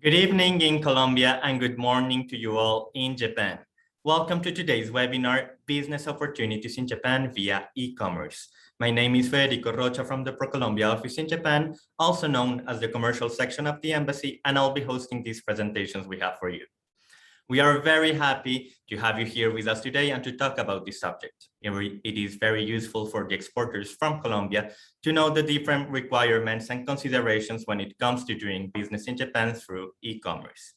Good evening in Colombia and good morning to you all in Japan. Welcome to today's webinar, Business Opportunities in Japan via E-commerce. My name is Federico Rocha from the ProColombia office in Japan, also known as the commercial section of the embassy, and I'll be hosting these presentations we have for you. We are very happy to have you here with us today and to talk about this subject. It is very useful for the exporters from Colombia to know the different requirements and considerations when it comes to doing business in Japan through e-commerce.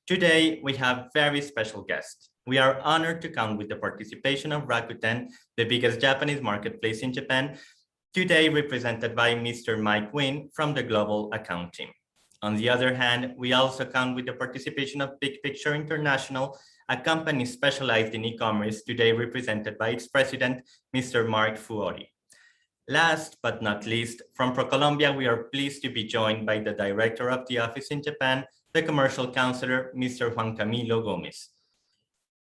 Today, we have very special guests. We are honored to count with the participation of Rakuten, the biggest Japanese marketplace in Japan, today represented by Mr. Mike Wynn from the Global Account team. On the other hand, we also count with the participation of Big Picture International, a company specialized in e-commerce, today represented by its president, Mr. Mark Fuori. Last but not least, from ProColombia, we are pleased to be joined by the director of the office in Japan, the commercial counselor, Mr. Juan Camilo Gomez.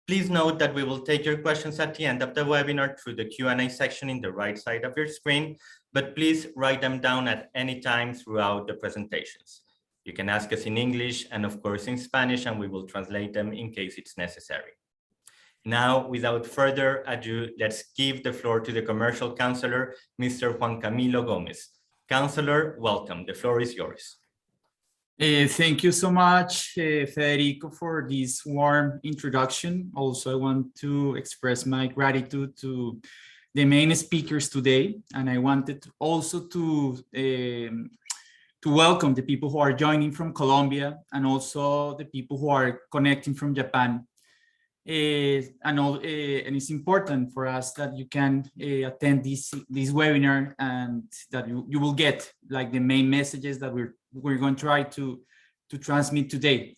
Please note that we will take your questions at the end of the webinar through the Q&A section in the right side of your screen, but please write them down at any time throughout the presentations. You can ask us in English and of course in Spanish, and we will translate them in case it's necessary. Now, without further ado, let's give the floor to the commercial counselor, Mr. Juan Camilo Gomez. Counselor, welcome. The floor is yours. Thank you so much, Federico, for this warm introduction. Also, I want to express my gratitude to the main speakers today, and I wanted also to welcome the people who are joining from Colombia and also the people who are connecting from Japan. And it's important for us that you can attend this webinar and that you will get like the main messages that we're going to try to transmit today.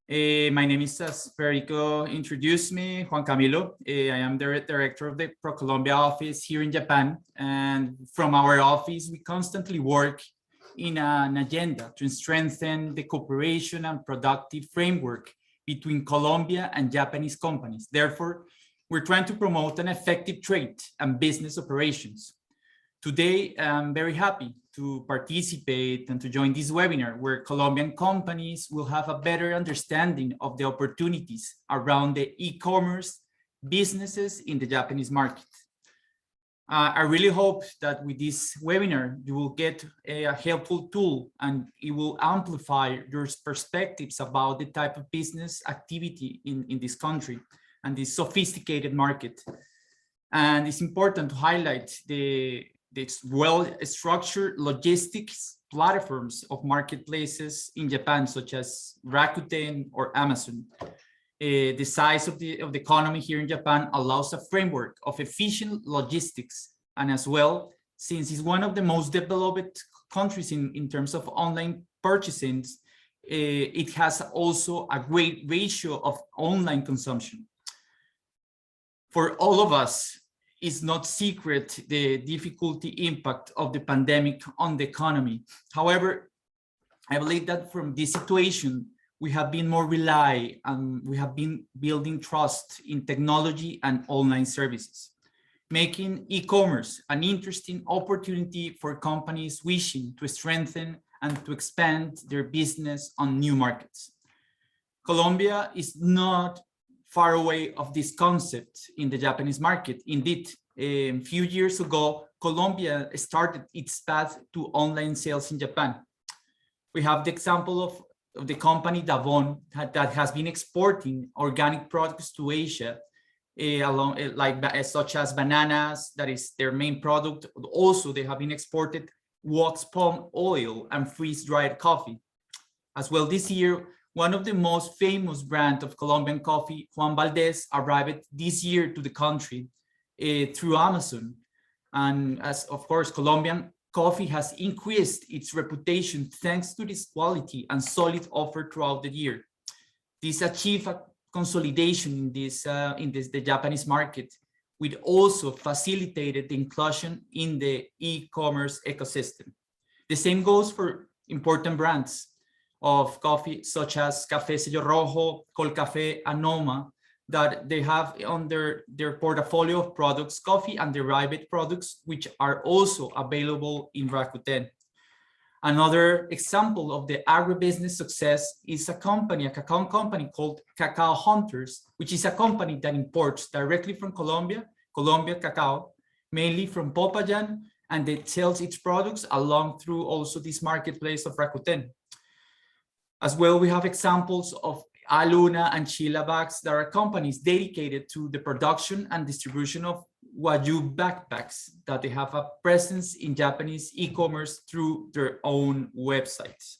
My name is, as Federico introduced me, Juan Camilo. I am the director of the ProColombia office here in Japan. And from our office, we constantly work in an agenda to strengthen the cooperation and productive framework between Colombia and Japanese companies. Therefore, we're trying to promote an effective trade and business operations. Today, I'm very happy to participate and to join this webinar where Colombian companies will have a better understanding of the opportunities around the e-commerce businesses in the Japanese market. I really hope that with this webinar, you will get a helpful tool and it will amplify your perspectives about the type of business activity in this country and this sophisticated market. And it's important to highlight the well-structured logistics platforms of marketplaces in Japan, such as Rakuten or Amazon. The size of the economy here in Japan allows a framework of efficient logistics, and as well, since it's one of the most developed countries in terms of online purchasing, it has also a great ratio of online consumption. For all of us, it's not secret the difficulty impact of the pandemic on the economy. However, I believe that from this situation, we have been more reliant and we have been building trust in technology and online services, making e-commerce an interesting opportunity for companies wishing to strengthen and to expand their business on new markets. Colombia is not far away of this concept in the Japanese market. Indeed, a few years ago, Colombia started its path to online sales in Japan. We have the example of the company Davon that has been exporting organic products to Asia, such as bananas, that is their main product. Also, they have been exported wax palm oil and freeze-dried coffee. As well, this year, one of the most famous brands of Colombian coffee, Juan Valdez, arrived this year to the country through Amazon. And as of course, Colombian coffee has increased its reputation thanks to this quality and solid offer throughout the year. This achieved a consolidation in the Japanese market, which also facilitated the inclusion in the e-commerce ecosystem. The same goes for important brands of coffee such as Café Sello Rojo, Colcafé, and Noma, that they have under their portfolio of products, coffee and derived products, which are also available in Rakuten. Another example of the agribusiness success is a cacao company called Cacao Hunters, which is a company that imports directly from Colombia cacao, mainly from Popayan, and it sells its products along through also this marketplace of Rakuten. As well, we have examples of Aluna and Sheila Bags that are companies dedicated to the production and distribution of Wagyu backpacks that they have a presence in Japanese e-commerce through their own websites.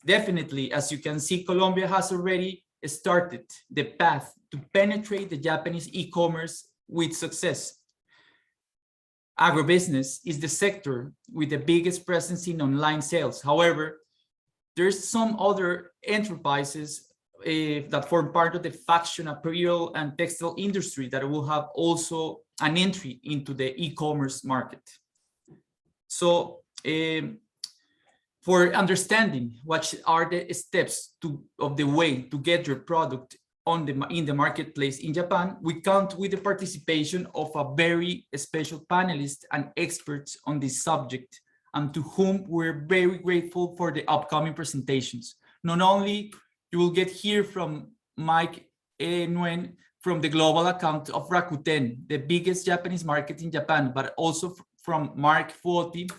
Definitely, as you can see, Colombia has already started the path to penetrate the Japanese e-commerce with success. Agribusiness is the sector with the biggest presence in online sales. However, there's some other enterprises that form part of the fashion, apparel, and textile industry that will have also an entry into the e-commerce market. So for understanding what are the steps of the way to get your product in the marketplace in Japan, we count with the participation of a very special panelist and experts on this subject, and to whom we're very grateful for the upcoming presentations. Not only you will get here from Mike Nguyen from the global account of Rakuten, the biggest Japanese market in Japan, but also from Mark Fuoti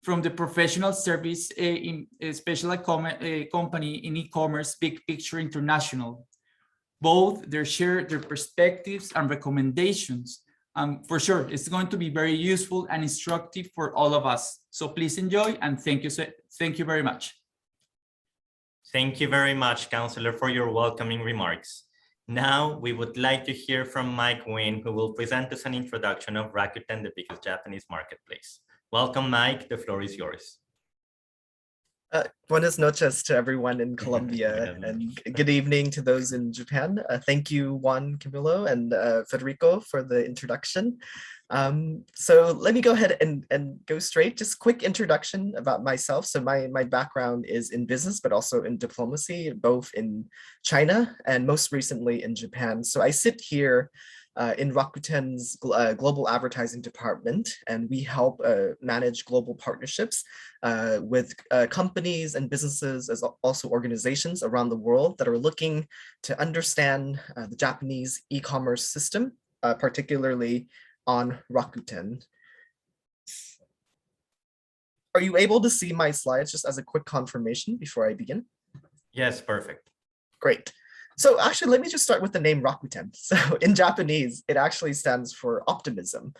from the professional service in a special company in e-commerce, Big Picture International. Both they share their perspectives and recommendations. For sure, it's going to be very useful and instructive for all of us. So please enjoy, and thank you very much. Thank you very much, Counselor, for your welcoming remarks. Now, we would like to hear from Mike Nguyen, who will present us an introduction of Rakuten, the biggest Japanese marketplace. Welcome, Mike. The floor is yours. Buenas noches to everyone in Colombia, and good evening to those in Japan. Thank you, Juan Camilo and Federico, for the introduction. So let me go ahead and go straight. Just quick introduction about myself. So my background is in business, but also in diplomacy, both in China and most recently in Japan. So I sit here in Rakuten's global advertising department, and we help manage global partnerships with companies and businesses, as also organizations around the world that are looking to understand the Japanese e-commerce system, particularly on Rakuten. Are you able to see my slides just as a quick confirmation before I begin? Yes, perfect. Great. So actually, let me just start with the name Rakuten. So in Japanese, it actually stands for optimism.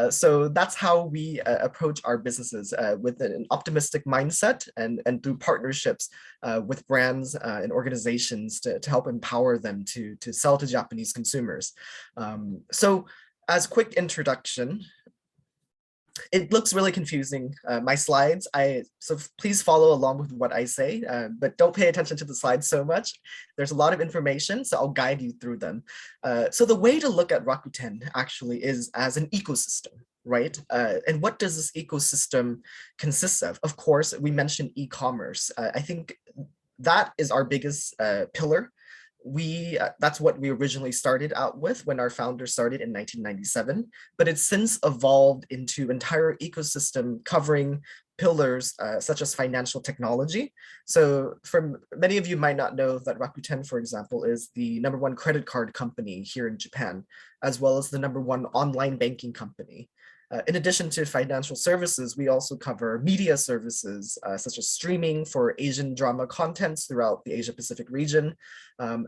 So that's how we approach our businesses, with an optimistic mindset and through partnerships with brands and organizations to help empower them to sell to Japanese consumers. So as quick introduction, it looks really confusing, my slides. So please follow along with what I say, but don't pay attention to the slides so much. There's a lot of information, so I'll guide you through them. So the way to look at Rakuten actually is as an ecosystem, right? And what does this ecosystem consist of? Of course, we mentioned e-commerce. I think that is our biggest pillar. That's what we originally started out with when our founder started in 1997, but it's since evolved into entire ecosystem covering pillars such as financial technology. So many of you might not know that Rakuten, for example, is the #1 credit card company here in Japan, as well as the #1 online banking company. In addition to financial services, we also cover media services, such as streaming for Asian drama contents throughout the Asia-Pacific region,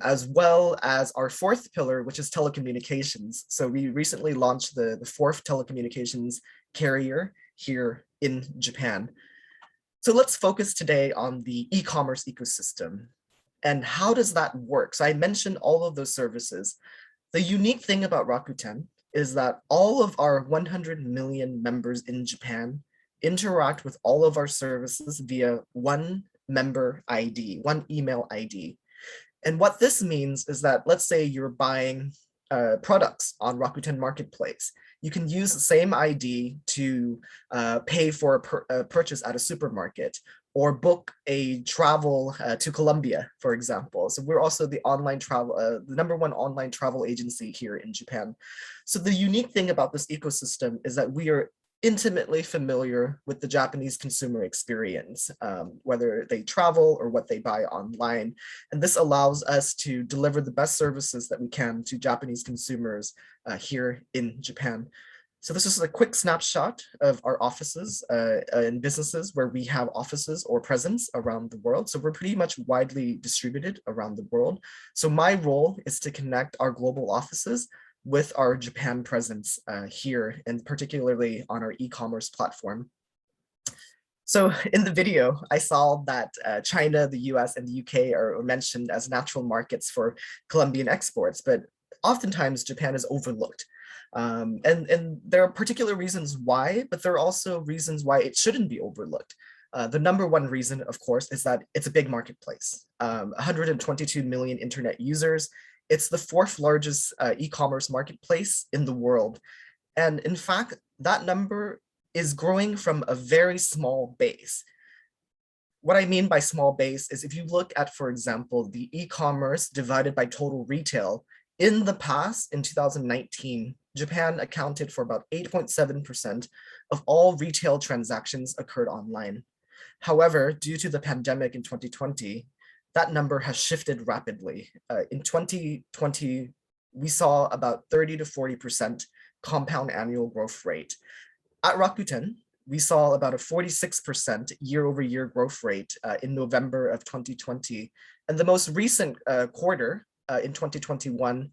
as well as our fourth pillar, which is telecommunications. So we recently launched the fourth telecommunications carrier here in Japan. So let's focus today on the e-commerce ecosystem. And how does that work? So I mentioned all of those services. The unique thing about Rakuten is that all of our 100 million members in Japan interact with all of our services via one member ID, one email ID. And what this means is that, let's say you're buying products on Rakuten Marketplace. You can use the same ID to pay for a purchase at a supermarket, or book a travel to Colombia, for example. So we're also the online travel, the #1 online travel agency here in Japan. So the unique thing about this ecosystem is that we are intimately familiar with the Japanese consumer experience, whether they travel or what they buy online. And this allows us to deliver the best services that we can to Japanese consumers here in Japan. So this is a quick snapshot of our offices and businesses where we have offices or presence around the world. So we're pretty much widely distributed around the world. So my role is to connect our global offices with our Japan presence here, and particularly on our e-commerce platform. So in the video, I saw that China, the US, and the UK are mentioned as natural markets for Colombian exports, but oftentimes Japan is overlooked. And there are particular reasons why, but there are also reasons why it shouldn't be overlooked. The number one reason, of course, is that it's a big marketplace. 122 million internet users. It's the fourth largest e-commerce marketplace in the world. And in fact, that number is growing from a very small base. What I mean by small base is if you look at, for example, the e-commerce divided by total retail, in the past, in 2019, Japan accounted for about 8.7% of all retail transactions occurred online. However, due to the pandemic in 2020, that number has shifted rapidly. In 2020, we saw about 30 to 40% compound annual growth rate. At Rakuten, we saw about a 46% year-over-year growth rate in November of 2020. And the most recent quarter in 2021,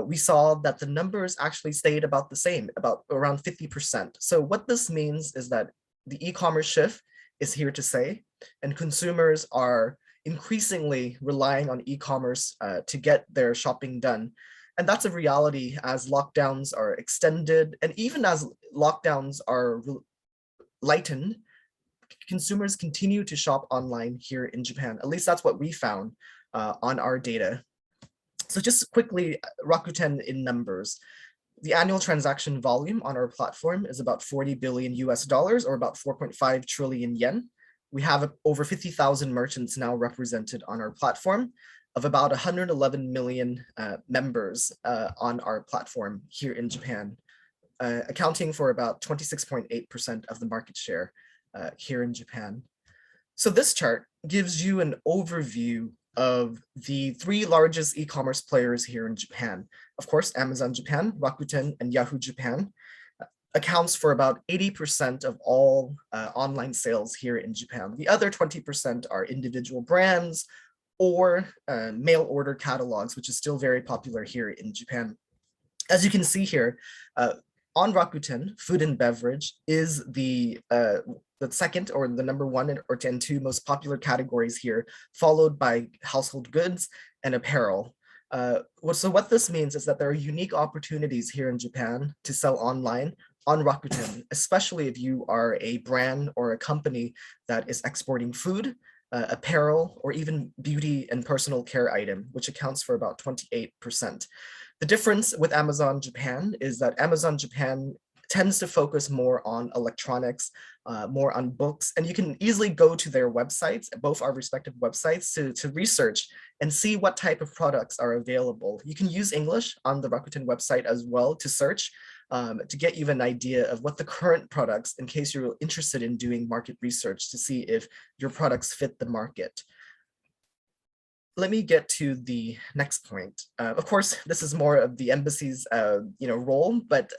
we saw that the numbers actually stayed about the same, about around 50%. So what this means is that the e-commerce shift is here to stay, and consumers are increasingly relying on e-commerce to get their shopping done. And that's a reality as lockdowns are extended, and even as lockdowns are lightened, consumers continue to shop online here in Japan. At least that's what we found on our data. So just quickly, Rakuten in numbers. The annual transaction volume on our platform is about 40 billion US dollars, or about 4.5 trillion yen. We have over 50,000 merchants now represented on our platform, of about 111 million members on our platform here in Japan, accounting for about 26.8% of the market share here in Japan. So this chart gives you an overview of the three largest e-commerce players here in Japan. Of course, Amazon Japan, Rakuten, and Yahoo Japan accounts for about 80% of all online sales here in Japan. The other 20% are individual brands or mail order catalogs, which is still very popular here in Japan. As you can see here, on Rakuten, food and beverage is the second or the number one or 2 most popular categories here, followed by household goods and apparel. So what this means is that there are unique opportunities here in Japan to sell online on Rakuten, especially if you are a brand or a company that is exporting food, apparel, or even beauty and personal care item, which accounts for about 28%. The difference with Amazon Japan is that Amazon Japan tends to focus more on electronics, more on books, and you can easily go to their websites, both our respective websites, to research and see what type of products are available. You can use English on the Rakuten website as well to search, to get you an idea of what the current products, in case you're interested in doing market research to see if your products fit the market. Let me get to the next point. Of course, this is more of the embassy's role, but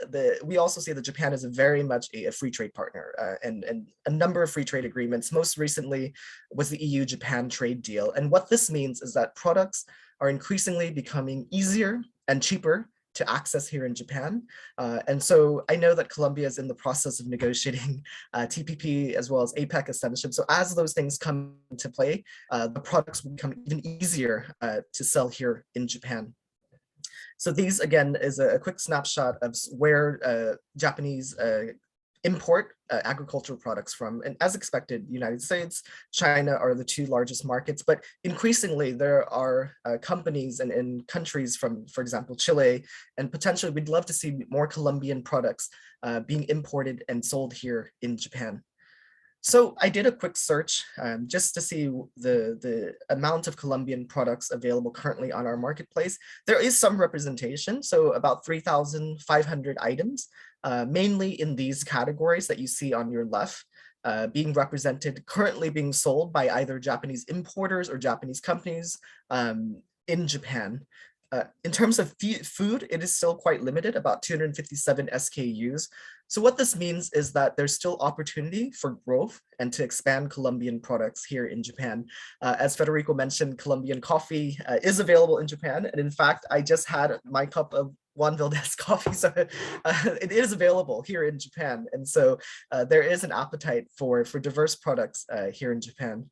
we also see that Japan is very much a free trade partner, and a number of free trade agreements. Most recently was the EU-Japan trade deal. And what this means is that products are increasingly becoming easier and cheaper to access here in Japan. And so I know that Colombia is in the process of negotiating TPP as well as APEC extension. So as those things come into play, the products will become even easier to sell here in Japan. So these, again, is a quick snapshot of where Japanese import agricultural products from. And as expected, United States, China are the 2 largest markets, but increasingly there are companies and countries from, for example, Chile, and potentially we'd love to see more Colombian products being imported and sold here in Japan. So I did a quick search just to see the amount of Colombian products available currently on our marketplace. There is some representation, so about 3,500 items mainly in these categories that you see on your left, being represented, currently being sold by either Japanese importers or Japanese companies in Japan. In terms of food, it is still quite limited, about 257 SKUs. So what this means is that there's still opportunity for growth and to expand Colombian products here in Japan. As Federico mentioned, Colombian coffee is available in Japan. And in fact, I just had my cup of Juan Valdez coffee, so it is available here in Japan. And so there is an appetite for diverse products here in Japan.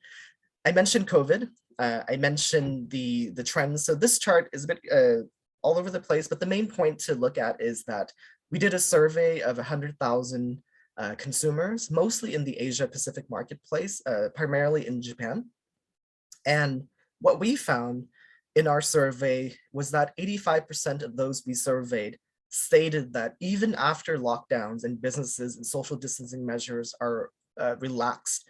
I mentioned COVID. I mentioned the trends. So this chart is a bit all over the place, but the main point to look at is that we did a survey of 100,000 consumers, mostly in the Asia Pacific marketplace, primarily in Japan. And what we found in our survey was that 85% of those we surveyed stated that even after lockdowns and businesses and social distancing measures are relaxed,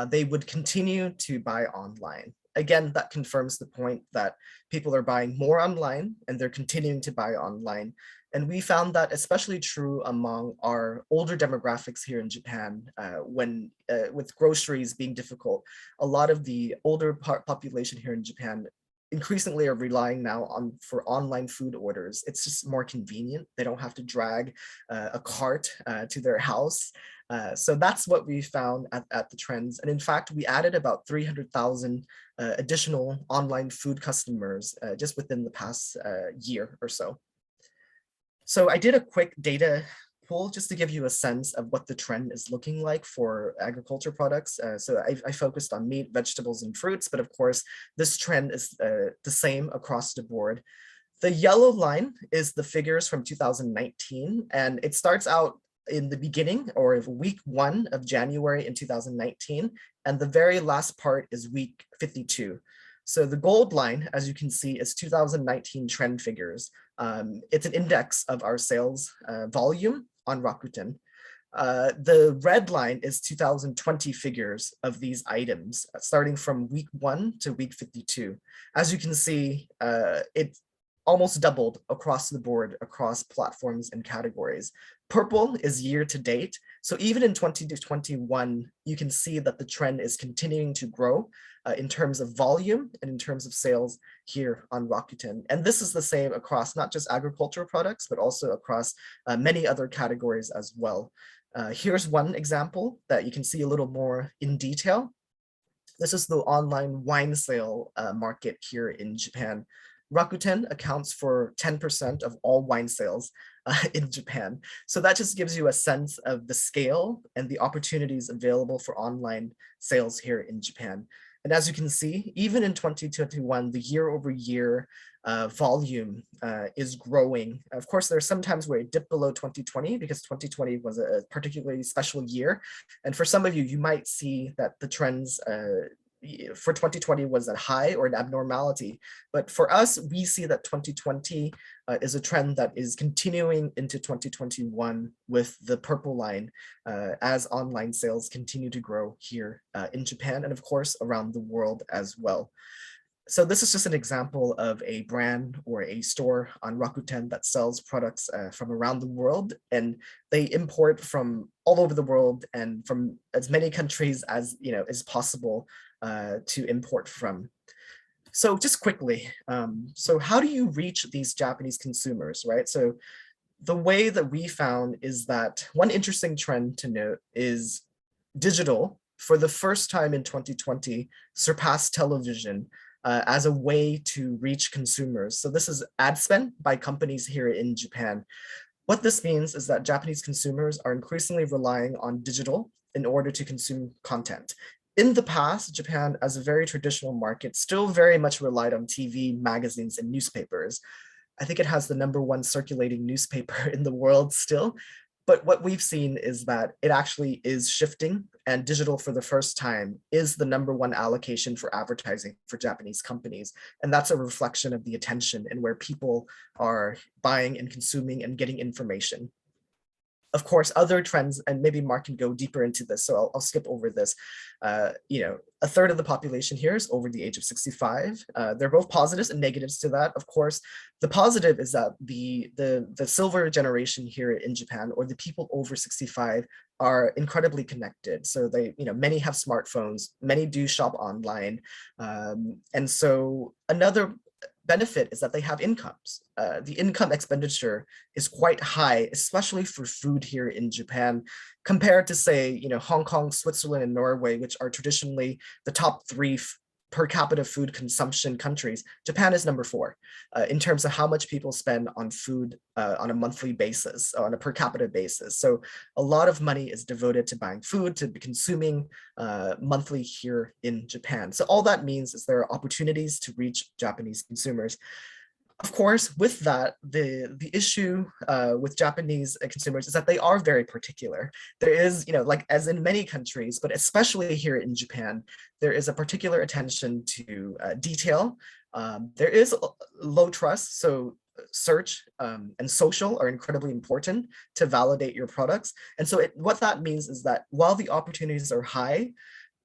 they would continue to buy online. Again, that confirms the point that people are buying more online and they're continuing to buy online. And we found that especially true among our older demographics here in Japan, when with groceries being difficult. A lot of the older population here in Japan increasingly are relying now for online food orders. It's just more convenient. They don't have to drag a cart to their house. So that's what we found at the trends. And in fact, we added about 300,000 additional online food customers just within the past year or so. So I did a quick data pool just to give you a sense of what the trend is looking like for agriculture products. So I focused on meat, vegetables, and fruits, but of course, this trend is the same across the board. The yellow line is the figures from 2019, and it starts out in the beginning or week 1 of January in 2019, and the very last part is week 52. So the gold line, as you can see, is 2019 trend figures. It's an index of our sales volume on Rakuten. The red line is 2020 figures of these items, starting from week 1 to week 52. As you can see, it almost doubled across the board, across platforms and categories. Purple is year to date. So even in 2021, you can see that the trend is continuing to grow in terms of volume and in terms of sales here on Rakuten. And this is the same across not just agricultural products, but also across many other categories as well. Here's one example that you can see a little more in detail. This is the online wine sale market here in Japan. Rakuten accounts for 10% of all wine sales in Japan. So that just gives you a sense of the scale and the opportunities available for online sales here in Japan. And as you can see, even in 2021, the year-over-year volume is growing. Of course, there's sometimes where it dipped below 2020 because 2020 was a particularly special year. And for some of you, you might see that the trends for 2020 was a high or an abnormality. But for us, we see that 2020 is a trend that is continuing into 2021 with the purple line as online sales continue to grow here in Japan and of course around the world as well. So this is just an example of a brand or a store on Rakuten that sells products from around the world, and they import from all over the world and from as many countries as is possible to import from. So just quickly, so how do you reach these Japanese consumers, right? So the way that we found is that one interesting trend to note is digital, for the first time in 2020, surpassed television as a way to reach consumers. So this is ad spend by companies here in Japan. What this means is that Japanese consumers are increasingly relying on digital in order to consume content. In the past, Japan, as a very traditional market, still very much relied on TV, magazines, and newspapers. I think it has the #1 circulating newspaper in the world still. But what we've seen is that it actually is shifting, and digital for the first time is the #1 allocation for advertising for Japanese companies. And that's a reflection of the attention and where people are buying and consuming and getting information. Of course, other trends, and maybe Mark can go deeper into this, so I'll skip over this. A third of the population here is over the age of 65. They're both positives and negatives to that. Of course, the positive is that the silver generation here in Japan, or the people over 65, are incredibly connected. So they, many have smartphones, many do shop online. And so another benefit is that they have incomes. The income expenditure is quite high, especially for food here in Japan, compared to, say, Hong Kong, Switzerland, and Norway, which are traditionally the top three per capita food consumption countries. Japan is number 4 in terms of how much people spend on food on a monthly basis, on a per capita basis. So a lot of money is devoted to buying food, to consuming monthly here in Japan. So all that means is there are opportunities to reach Japanese consumers. Of course, with that, the issue with Japanese consumers is that they are very particular. There is, like as in many countries, but especially here in Japan, there is a particular attention to detail. There is low trust, so search and social are incredibly important to validate your products. And so what that means is that while the opportunities are high,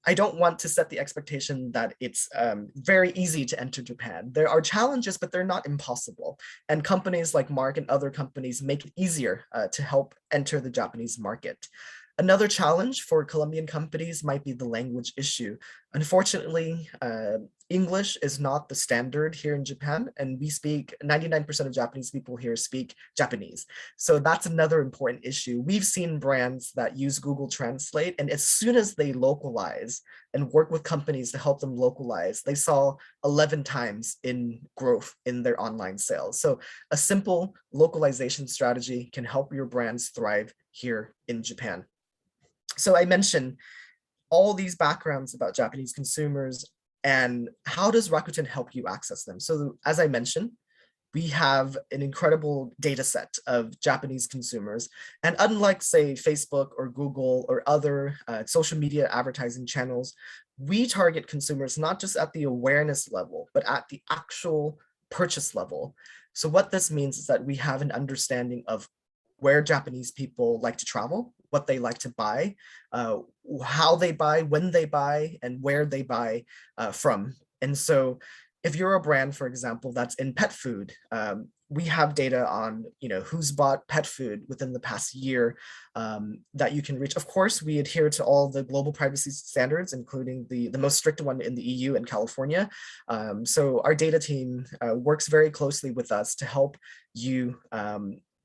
I don't want to set the expectation that it's very easy to enter Japan. There are challenges, but they're not impossible. And companies like Mark and other companies make it easier to help enter the Japanese market. Another challenge for Colombian companies might be the language issue. Unfortunately, English is not the standard here in Japan, and 99% of Japanese people here speak Japanese. So that's another important issue. We've seen brands that use Google Translate, and as soon as they localize and work with companies to help them localize, they saw 11 times in growth in their online sales. So a simple localization strategy can help your brands thrive here in Japan. So I mentioned all these backgrounds about Japanese consumers, and how does Rakuten help you access them? So as I mentioned, we have an incredible data set of Japanese consumers. And unlike, say, Facebook or Google or other social media advertising channels, we target consumers not just at the awareness level, but at the actual purchase level. So what this means is that we have an understanding of where Japanese people like to travel, what they like to buy, how they buy, when they buy, and where they buy from. And so if you're a brand, for example, that's in pet food, we have data on who's bought pet food within the past year that you can reach. Of course, we adhere to all the global privacy standards, including the most strict one in the EU and California. So our data team works very closely with us to help you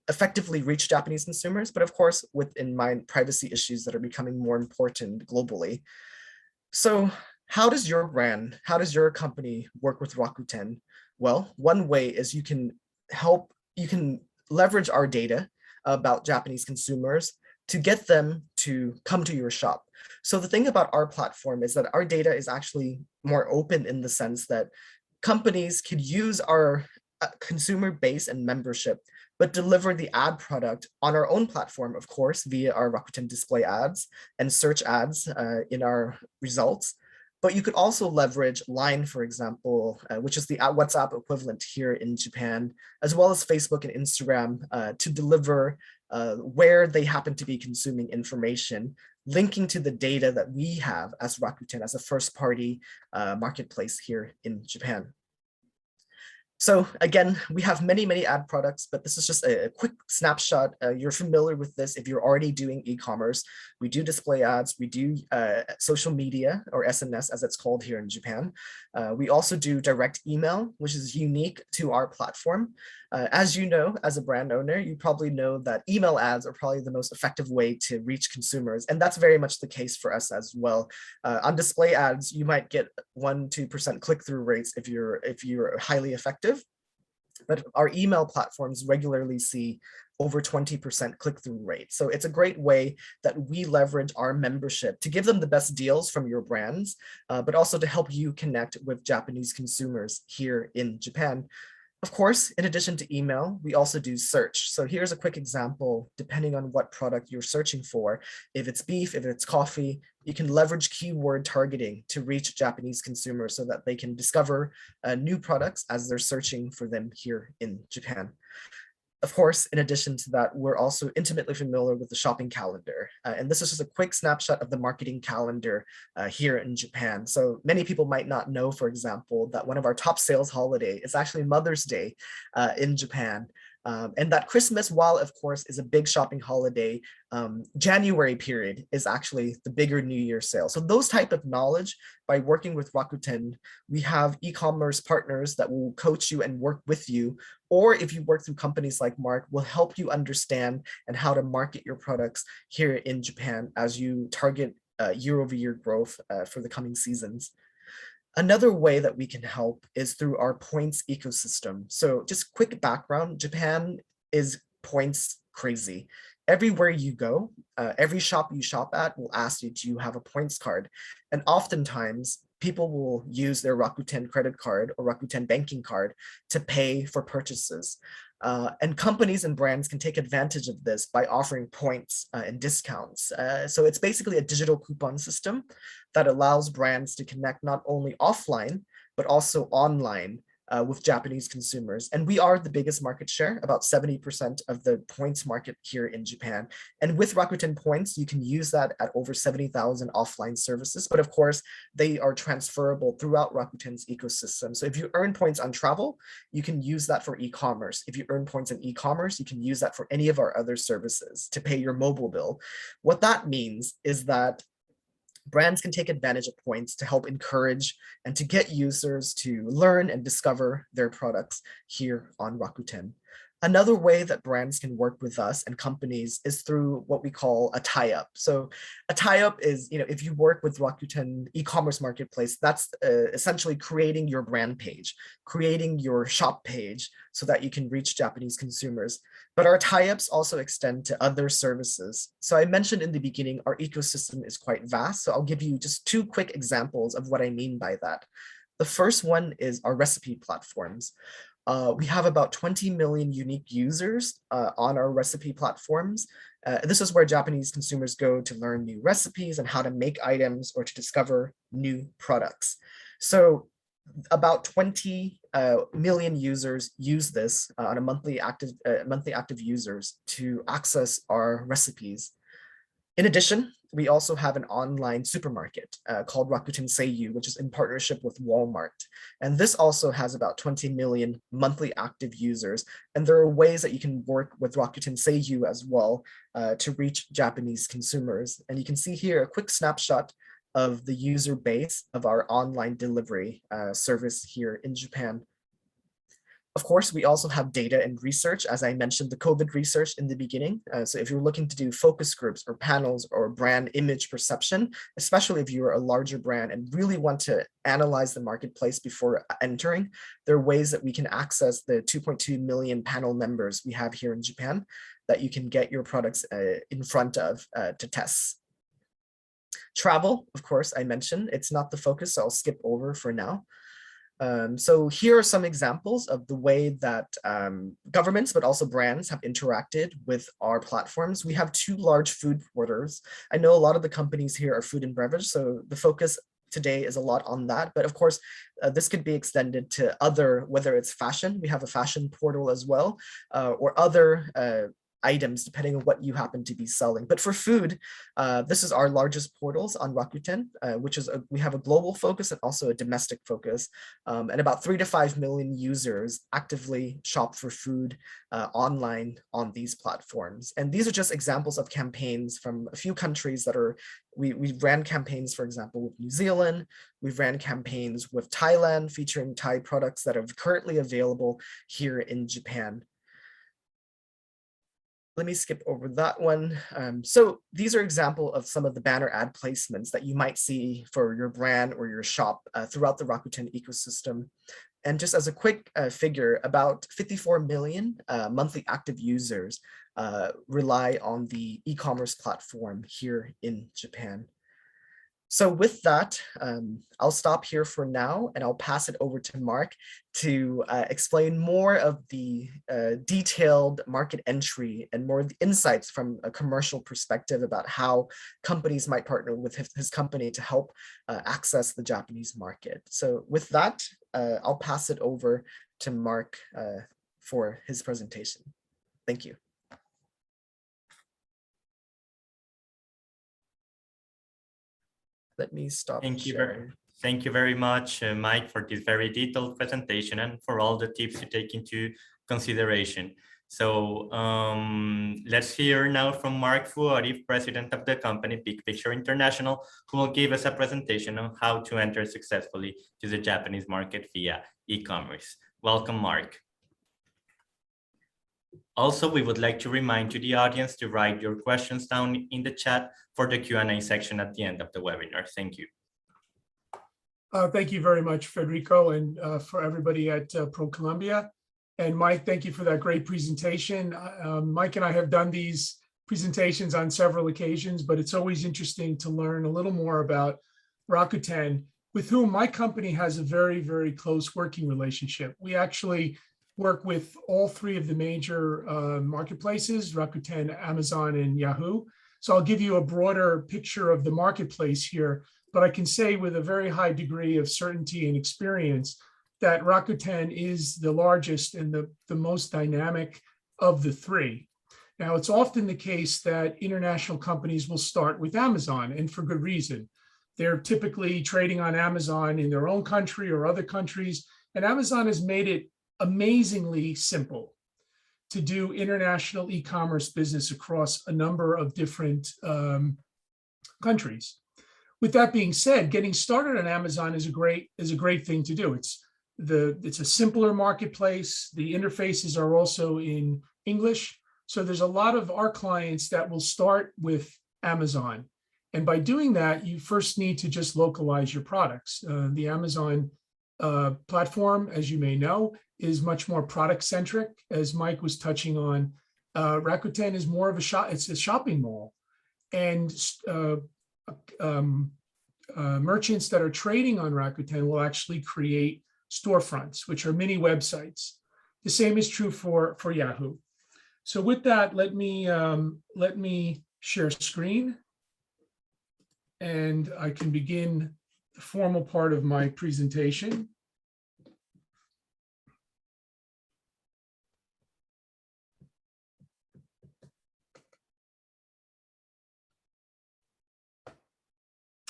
effectively reach Japanese consumers, but of course, with in mind privacy issues that are becoming more important globally. So how does your brand, how does your company work with Rakuten? Well, one way is you can leverage our data about Japanese consumers to get them to come to your shop. So the thing about our platform is that our data is actually more open in the sense that companies could use our consumer base and membership, but deliver the ad product on our own platform, of course, via our Rakuten display ads and search ads in our results. But you could also leverage Line, for example, which is the WhatsApp equivalent here in Japan, as well as Facebook and Instagram to deliver where they happen to be consuming information, linking to the data that we have as Rakuten, as a first-party marketplace here in Japan. So again, we have many ad products, but this is just a quick snapshot. You're familiar with this if you're already doing e-commerce. We do display ads, we do social media, or SNS as it's called here in Japan. We also do direct email, which is unique to our platform. As you know, as a brand owner, you probably know that email ads are probably the most effective way to reach consumers. And that's very much the case for us as well. On display ads, you might get 1-2% click-through rates if you're highly effective. But our email platforms regularly see over 20% click-through rate. So it's a great way that we leverage our membership to give them the best deals from your brands, but also to help you connect with Japanese consumers here in Japan. Of course, in addition to email, we also do search. So here's a quick example, depending on what product you're searching for. If it's beef, if it's coffee, you can leverage keyword targeting to reach Japanese consumers so that they can discover new products as they're searching for them here in Japan. Of course, in addition to that, we're also intimately familiar with the shopping calendar. And this is just a quick snapshot of the marketing calendar here in Japan. So many people might not know, for example, that one of our top sales holiday is actually Mother's Day in Japan. And that Christmas, while of course is a big shopping holiday, January period is actually the bigger New Year sale. So those type of knowledge, by working with Rakuten, we have e-commerce partners that will coach you and work with you. Or if you work through companies like Mark, will help you understand and how to market your products here in Japan as you target year-over-year growth for the coming seasons. Another way that we can help is through our points ecosystem. So just quick background, Japan is points crazy. Everywhere you go, every shop you shop at will ask you, do you have a points card? And oftentimes people will use their Rakuten credit card or Rakuten banking card to pay for purchases. And companies and brands can take advantage of this by offering points and discounts. So it's basically a digital coupon system that allows brands to connect not only offline, but also online with Japanese consumers. And we are the biggest market share, about 70% of the points market here in Japan. And with Rakuten points, you can use that at over 70,000 offline services. But of course, they are transferable throughout Rakuten's ecosystem. So if you earn points on travel, you can use that for e-commerce. If you earn points in e-commerce, you can use that for any of our other services to pay your mobile bill. What that means is that brands can take advantage of points to help encourage and to get users to learn and discover their products here on Rakuten. Another way that brands can work with us and companies is through what we call a tie-up. So a tie-up is, if you work with Rakuten e-commerce marketplace, that's essentially creating your brand page, creating your shop page so that you can reach Japanese consumers. But our tie-ups also extend to other services. So I mentioned in the beginning, our ecosystem is quite vast. So I'll give you just two quick examples of what I mean by that. The first one is our recipe platforms. We have about 20 million unique users on our recipe platforms. This is where Japanese consumers go to learn new recipes and how to make items or to discover new products. So about 20 million users use this on a monthly active users to access our recipes. In addition, we also have an online supermarket called Rakuten Seiyu, which is in partnership with Walmart. And this also has about 20 million monthly active users. And there are ways that you can work with Rakuten Seiyu as well to reach Japanese consumers. And you can see here a quick snapshot of the user base of our online delivery service here in Japan. Of course, we also have data and research, as I mentioned, the COVID research in the beginning. So if you're looking to do focus groups or panels or brand image perception, especially if you're a larger brand and really want to analyze the marketplace before entering, there are ways that we can access the 2.2 million panel members we have here in Japan that you can get your products in front of to test. Travel, of course, I mentioned, it's not the focus, so I'll skip over for now. So here are some examples of the way that governments, but also brands have interacted with our platforms. We have two large food portals. I know a lot of the companies here are food and beverage, so the focus today is a lot on that. But of course, this could be extended to other, whether it's fashion, we have a fashion portal as well, or other items, depending on what you happen to be selling. But for food, this is our largest portals on Rakuten, which is we have a global focus and also a domestic focus, and about 3 to 5 million users actively shop for food online on these platforms. And these are just examples of campaigns from a few countries that are, we ran campaigns, for example, with New Zealand. We've ran campaigns with Thailand featuring Thai products that are currently available here in Japan. Let me skip over that one. So these are examples of some of the banner ad placements that you might see for your brand or your shop throughout the Rakuten ecosystem. And just as a quick figure, about 54 million monthly active users rely on the e-commerce platform here in Japan. So with that, I'll stop here for now, and I'll pass it over to Mark to explain more of the detailed market entry and more of the insights from a commercial perspective about how companies might partner with his company to help access the Japanese market. So with that, I'll pass it over to Mark for his presentation. Thank you. Let me stop sharing. Thank you very much, Mike, for this very detailed presentation and for all the tips you take into consideration. So let's hear now from Mark Fuori, president of the company Big Picture International, who will give us a presentation on how to enter successfully to the Japanese market via e-commerce. Welcome, Mark. Also, we would like to remind you, the audience, to write your questions down in the chat for the Q&A section at the end of the webinar. Thank you. Thank you very much, Federico, and for everybody at ProColombia. And Mike, thank you for that great presentation. Mike and I have done these presentations on several occasions, but it's always interesting to learn a little more about Rakuten, with whom my company has a very, very close working relationship. We actually work with all three of the major marketplaces, Rakuten, Amazon, and Yahoo. So I'll give you a broader picture of the marketplace here, but I can say with a very high degree of certainty and experience that Rakuten is the largest and the most dynamic of the three. Now, it's often the case that international companies will start with Amazon, and for good reason. They're typically trading on Amazon in their own country or other countries, and Amazon has made it amazingly simple to do international e-commerce business across a number of different countries. With that being said, getting started on Amazon is a great thing to do. It's a simpler marketplace. The interfaces are also in English. So there's a lot of our clients that will start with Amazon. And by doing that, you first need to just localize your products. The Amazon platform, as you may know, is much more product centric, as Mike was touching on. Rakuten is more of it's a shopping mall. And merchants that are trading on Rakuten will actually create storefronts, which are mini websites. The same is true for Yahoo. So with that, let me share screen, and I can begin the formal part of my presentation.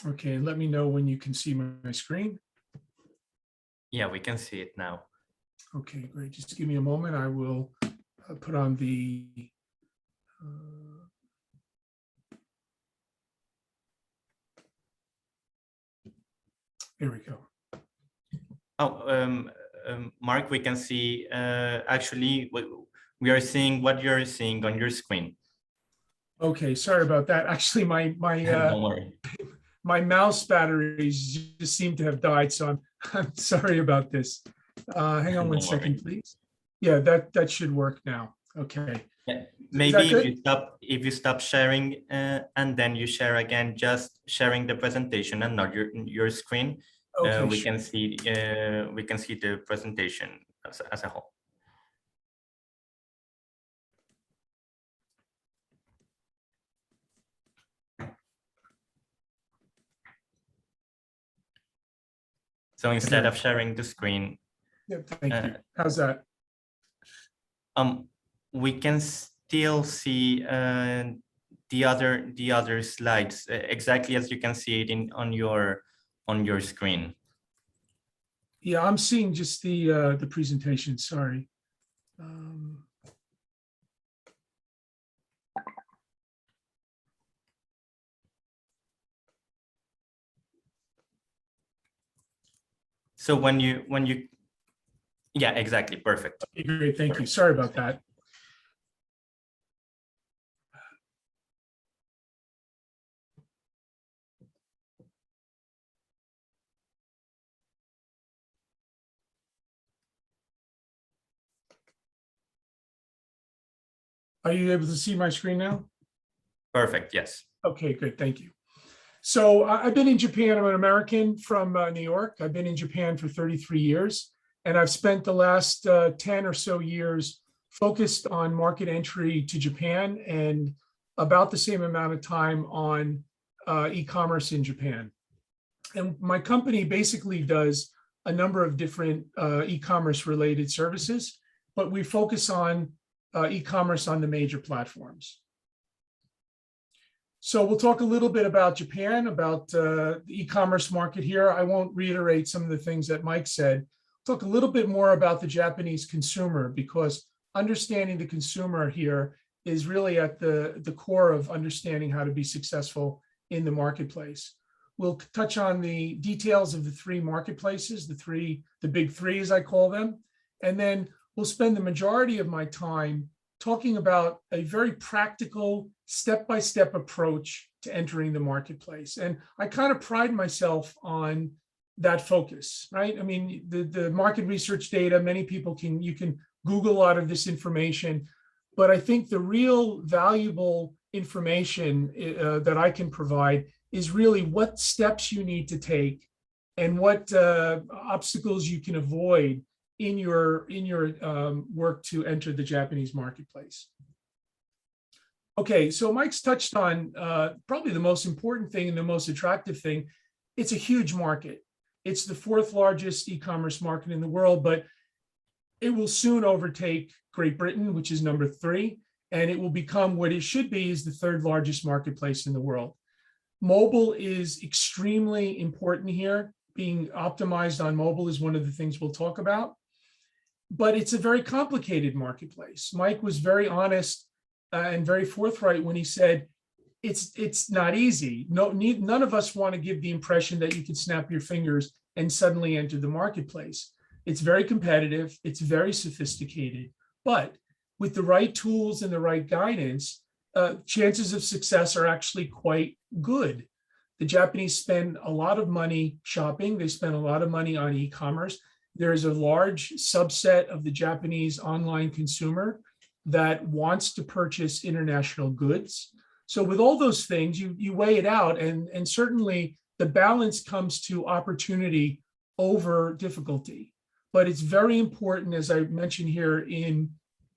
Okay, let me know when you can see my screen. Yeah, we can see it now. Okay, great. Just give me a moment. I will put on the here we go. Oh, Mark, we can see, actually, we are seeing what you're seeing on your screen. Okay, sorry about that. Actually, Don't worry. my mouse batteries just seem to have died, so I'm sorry about this. Hang on one second, please. Yeah, that should work now. Okay. Yeah. Maybe if you stop sharing and then you share again, just sharing the presentation and not your screen. Okay, we sure. can see the presentation as a whole. So instead of sharing the screen, Yeah, thank you. How's that? we can still see the other slides exactly as you can see it on your screen. Yeah, I'm seeing just the presentation. Sorry. So when you yeah, exactly, perfect. Okay, great, thank you. Sorry about that. Are you able to see my screen now? Perfect, yes. Okay, good, thank you. So I've been in Japan. I'm an American from New York. I've been in Japan for 33 years, and I've spent the last 10 or so years focused on market entry to Japan and about the same amount of time on e-commerce in Japan. And my company basically does a number of different e-commerce related services, but we focus on e-commerce on the major platforms. So we'll talk a little bit about Japan, about the e-commerce market here. I won't reiterate some of the things that Mike said. Talk a little bit more about the Japanese consumer, because understanding the consumer here is really at the core of understanding how to be successful in the marketplace. We'll touch on the details of the three marketplaces, the big three, as I call them. And then we'll spend the majority of my time talking about a very practical, step-by-step approach to entering the marketplace. And I kind of pride myself on that focus, right? I mean, the market research data, many people you can Google a lot of this information, but I think the real valuable information that I can provide is really what steps you need to take and what obstacles you can avoid in your work to enter the Japanese marketplace. Okay, so Mike's touched on probably the most important thing and the most attractive thing. It's a huge market. It's the fourth largest e-commerce market in the world, but it will soon overtake Great Britain, which is number 3, and it will become what it should be, is the third largest marketplace in the world. Mobile is extremely important here. Being optimized on mobile is one of the things we'll talk about, but it's a very complicated marketplace. Mike was very honest and very forthright when he said, it's not easy. None of us want to give the impression that you can snap your fingers and suddenly enter the marketplace. It's very competitive, it's very sophisticated, but with the right tools and the right guidance, chances of success are actually quite good. The Japanese spend a lot of money shopping. They spend a lot of money on e-commerce. There is a large subset of the Japanese online consumer that wants to purchase international goods. So with all those things, you weigh it out, and certainly the balance comes to opportunity over difficulty. But it's very important, as I mentioned here in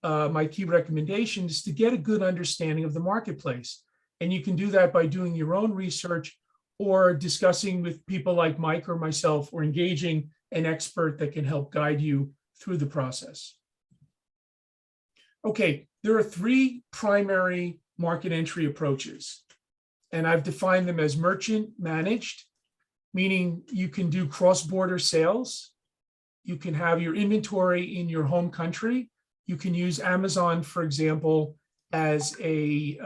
my key recommendations, to get a good understanding of the marketplace. And you can do that by doing your own research or discussing with people like Mike or myself, or engaging an expert that can help guide you through the process. Okay, there are 3 primary market entry approaches, and I've defined them as merchant managed, meaning you can do cross-border sales. You can have your inventory in your home country. You can use Amazon, for example, as the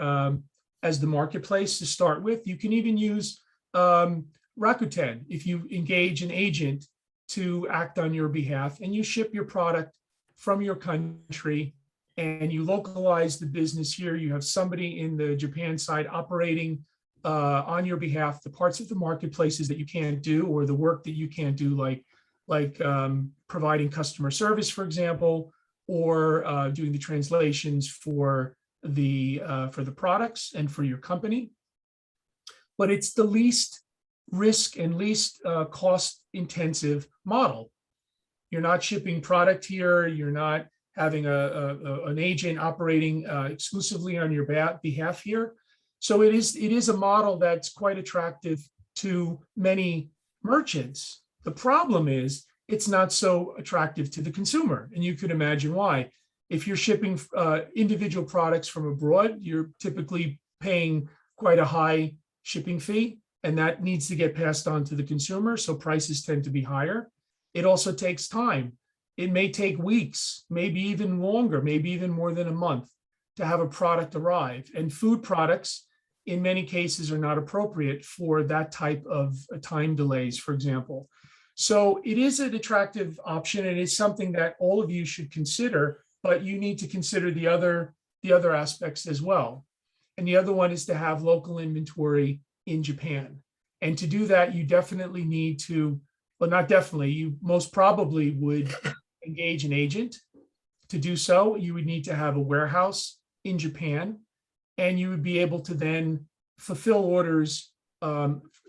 marketplace to start with. You can even use Rakuten if you engage an agent to act on your behalf, and you ship your product from your country and you localize the business here. You have somebody in the Japan side operating on your behalf the parts of the marketplaces that you can't do, or the work that you can't do, like providing customer service, for example, or doing the translations for the products and for your company. But it's the least risk and least cost intensive model. You're not shipping product here. You're not having an agent operating exclusively on your behalf here. So it is a model that's quite attractive to many merchants. The problem is it's not so attractive to the consumer, and you could imagine why. If you're shipping individual products from abroad, you're typically paying quite a high shipping fee, and that needs to get passed on to the consumer, so prices tend to be higher. It also takes time. It may take weeks, maybe even longer, maybe even more than a month to have a product arrive. And food products, in many cases, are not appropriate for that type of time delays, for example. So it is an attractive option, and it's something that all of you should consider, but you need to consider the other aspects as well. And the other one is to have local inventory in Japan. And to do that, you definitely need to, well, not definitely, you most probably would engage an agent. To do so, you would need to have a warehouse in Japan, and you would be able to then fulfill orders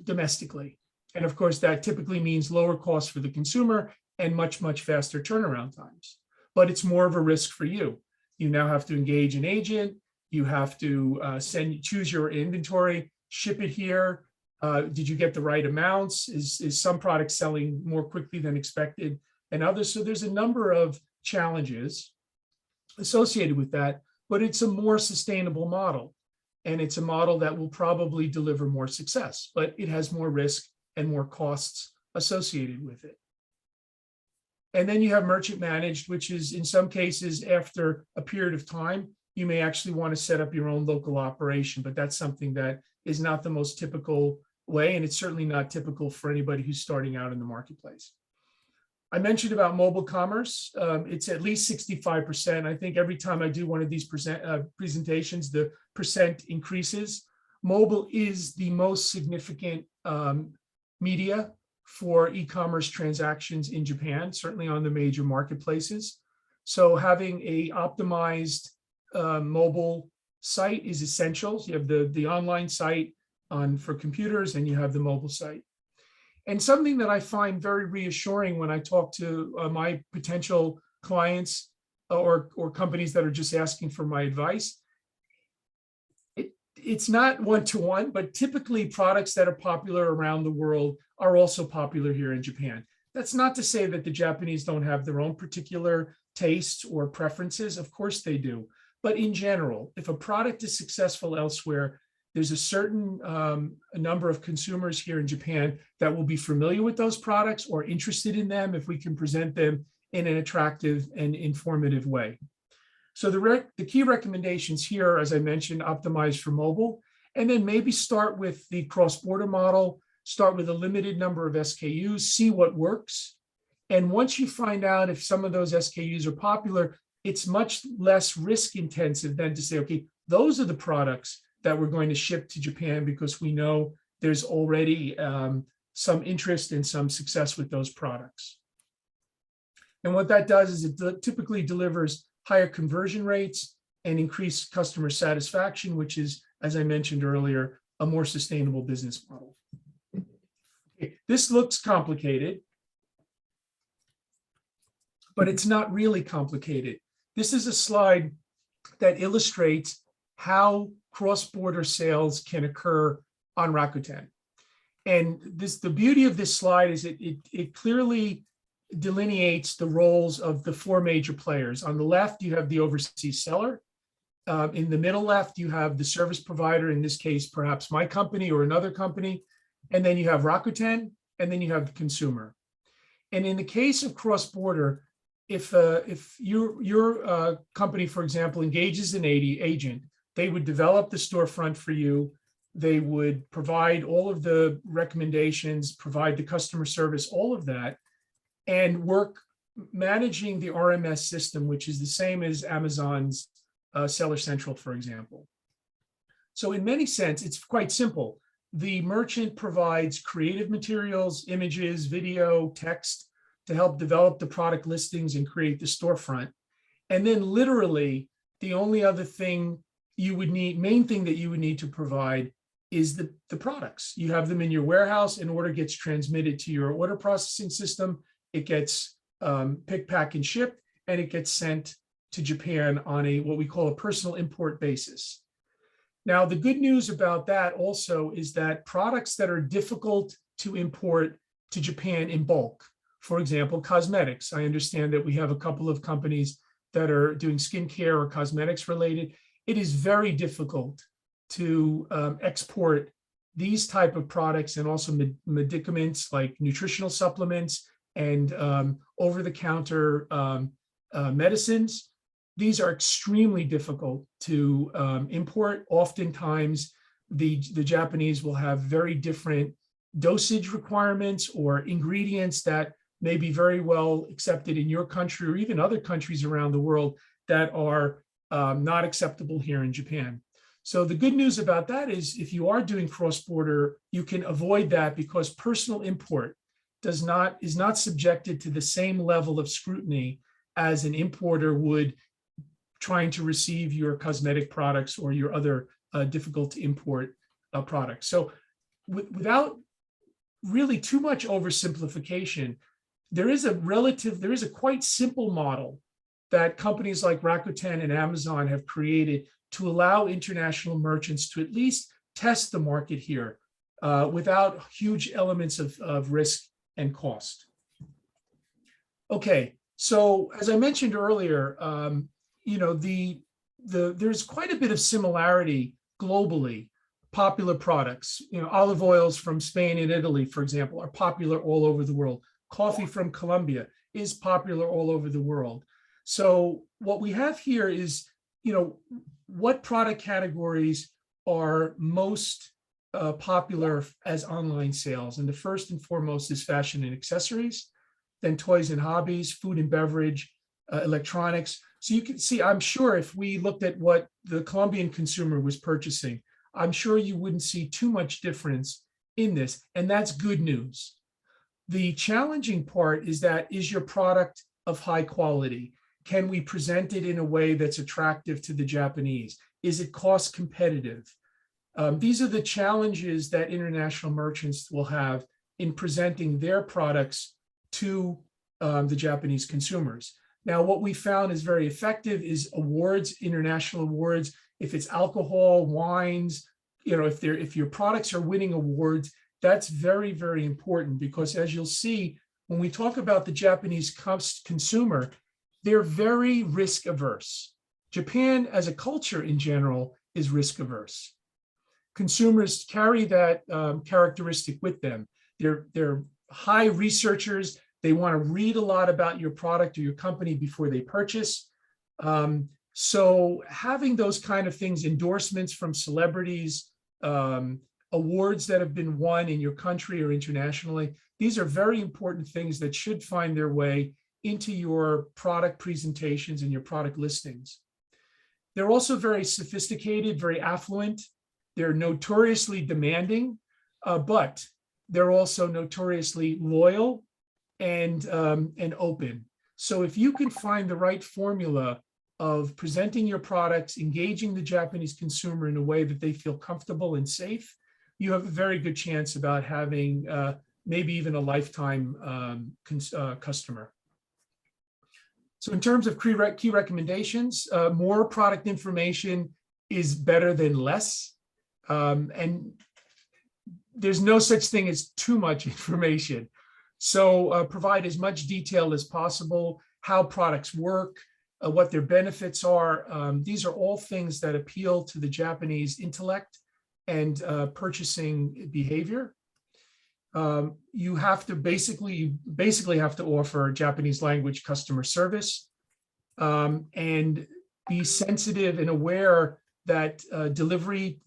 domestically. And of course, that typically means lower costs for the consumer and much, much faster turnaround times. But it's more of a risk for you. You now have to engage an agent. You have to choose your inventory, ship it here. Did you get the right amounts? Is some products selling more quickly than expected and others? So there's a number of challenges. associated with that, but it's a more sustainable model. And it's a model that will probably deliver more success, but it has more risk and more costs associated with it. And then you have merchant managed, which is in some cases, after a period of time, you may actually want to set up your own local operation, but that's something that is not the most typical way. And it's certainly not typical for anybody who's starting out in the marketplace. I mentioned about mobile commerce. It's at least 65%. I think every time I do one of these presentations, the percent increases. Mobile is the most significant media for e-commerce transactions in Japan, certainly on the major marketplaces. So having a optimized mobile site is essential. You have the online site for computers, and you have the mobile site. And something that I find very reassuring when I talk to my potential clients or companies that are just asking for my advice, it's not one-to-one, but typically products that are popular around the world are also popular here in Japan. That's not to say that the Japanese don't have their own particular tastes or preferences. Of course they do. But in general, if a product is successful elsewhere, there's a certain number of consumers here in Japan that will be familiar with those products or interested in them if we can present them in an attractive and informative way. So the key recommendations here, as I mentioned, optimize for mobile, and then maybe start with the cross-border model, start with a limited number of SKUs, see what works. And once you find out if some of those SKUs are popular, it's much less risk intensive than to say, okay, those are the products that we're going to ship to Japan because we know there's already some interest and some success with those products. And what that does is it typically delivers higher conversion rates and increased customer satisfaction, which is, as I mentioned earlier, a more sustainable business model. This looks complicated, but it's not really complicated. This is a slide that illustrates how cross-border sales can occur on Rakuten. And the beauty of this slide is it clearly delineates the roles of the four major players. On the left, you have the overseas seller. In the middle left, you have the service provider, in this case, perhaps my company or another company. And then you have Rakuten, and then you have the consumer. And in the case of cross-border, if your company, for example, engages an agent, they would develop the storefront for you. They would provide all of the recommendations, provide the customer service, all of that, and work managing the RMS system, which is the same as Amazon's Seller Central, for example. So in many sense, it's quite simple. The merchant provides creative materials, images, video, text to help develop the product listings and create the storefront. And then literally, the only other thing you would need, main thing that you would need to provide is the products. You have them in your warehouse, an order gets transmitted to your order processing system, it gets picked, packed, and shipped, and it gets sent to Japan on what we call a personal import basis. Now, the good news about that also is that products that are difficult to import to Japan in bulk, for example, cosmetics. I understand that we have a couple of companies that are doing skincare or cosmetics related. It is very difficult to export these type of products and also medicaments like nutritional supplements and over-the-counter medicines. These are extremely difficult to import. Oftentimes, the Japanese will have very different dosage requirements or ingredients that may be very well accepted in your country or even other countries around the world that are not acceptable here in Japan. So the good news about that is if you are doing cross-border, you can avoid that because personal import is not subjected to the same level of scrutiny as an importer would trying to receive your cosmetic products or your other difficult to import products. So without really too much oversimplification, there is a quite simple model that companies like Rakuten and Amazon have created to allow international merchants to at least test the market here without huge elements of risk and cost. Okay, so as I mentioned earlier, there's quite a bit of similarity globally. Popular products, olive oils from Spain and Italy, for example, are popular all over the world. Coffee from Colombia is popular all over the world. So what we have here is, what product categories are most popular as online sales. And the first and foremost is fashion and accessories, then toys and hobbies, food and beverage, electronics. So you can see, I'm sure if we looked at what the Colombian consumer was purchasing, I'm sure you wouldn't see too much difference in this, and that's good news. The challenging part is that, is your product of high quality? Can we present it in a way that's attractive to the Japanese? Is it cost competitive? These are the challenges that international merchants will have in presenting their products to the Japanese consumers. Now, what we found is very effective is awards, international awards. If it's alcohol, wines, if your products are winning awards, that's very, very important, because as you'll see, when we talk about the Japanese consumer, they're very risk averse. Japan as a culture in general is risk averse. Consumers carry that characteristic with them. They're high researchers. They want to read a lot about your product or your company before they purchase. So having those kind of things, endorsements from celebrities, awards that have been won in your country or internationally, these are very important things that should find their way into your product presentations and your product listings. They're also very sophisticated, very affluent. They're notoriously demanding, but they're also notoriously loyal and open. So if you can find the right formula of presenting your products, engaging the Japanese consumer in a way that they feel comfortable and safe, you have a very good chance about having maybe even a lifetime customer. So in terms of key recommendations, more product information is better than less. And there's no such thing as too much information. So provide as much detail as possible, how products work, what their benefits are. These are all things that appeal to the Japanese intellect and purchasing behavior. You have to basically have to offer Japanese language customer service, and be sensitive and aware that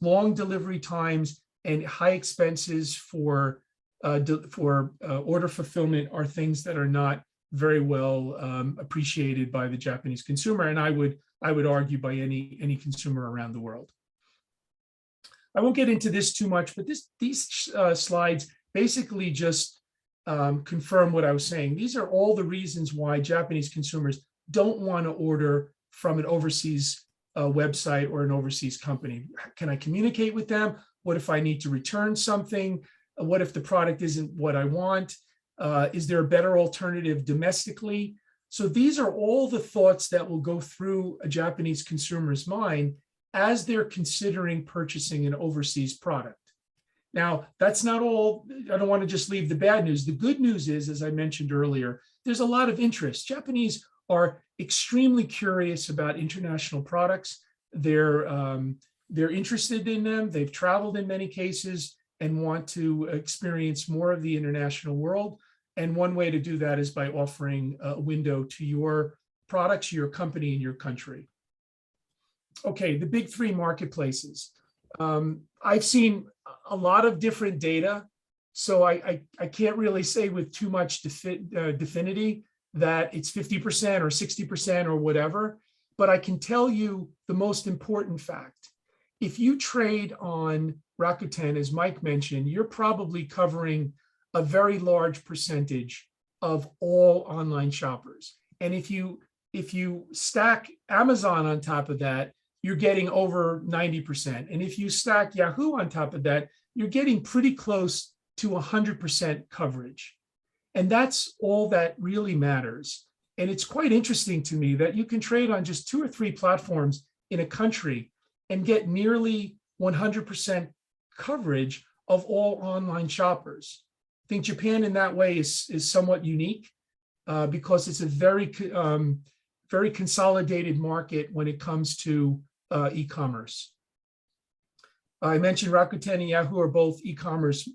long delivery times and high expenses for order fulfillment are things that are not very well appreciated by the Japanese consumer, and I would argue by any consumer around the world. I won't get into this too much, but these slides basically just confirm what I was saying. These are all the reasons why Japanese consumers don't want to order from an overseas website or an overseas company. Can I communicate with them? What if I need to return something? What if the product isn't what I want? Is there a better alternative domestically? So these are all the thoughts that will go through a Japanese consumer's mind as they're considering purchasing an overseas product. Now, that's not all. I don't want to just leave the bad news. The good news is, as I mentioned earlier, there's a lot of interest. Japanese are extremely curious about international products. They're interested in them. They've traveled in many cases and want to experience more of the international world. And one way to do that is by offering a window to your products, your company, and your country. Okay, the big three marketplaces. I've seen a lot of different data, so I can't really say with too much definity that it's 50% or 60% or whatever, but I can tell you the most important fact. If you trade on Rakuten, as Mike mentioned, you're probably covering a very large percentage of all online shoppers. And if you stack Amazon on top of that, you're getting over 90%. And if you stack Yahoo on top of that, you're getting pretty close to 100% coverage. And that's all that really matters. And it's quite interesting to me that you can trade on just 2 or 3 platforms in a country and get nearly 100% coverage of all online shoppers. I think Japan in that way is somewhat unique because it's a very very consolidated market when it comes to e-commerce. I mentioned Rakuten and Yahoo are both e-commerce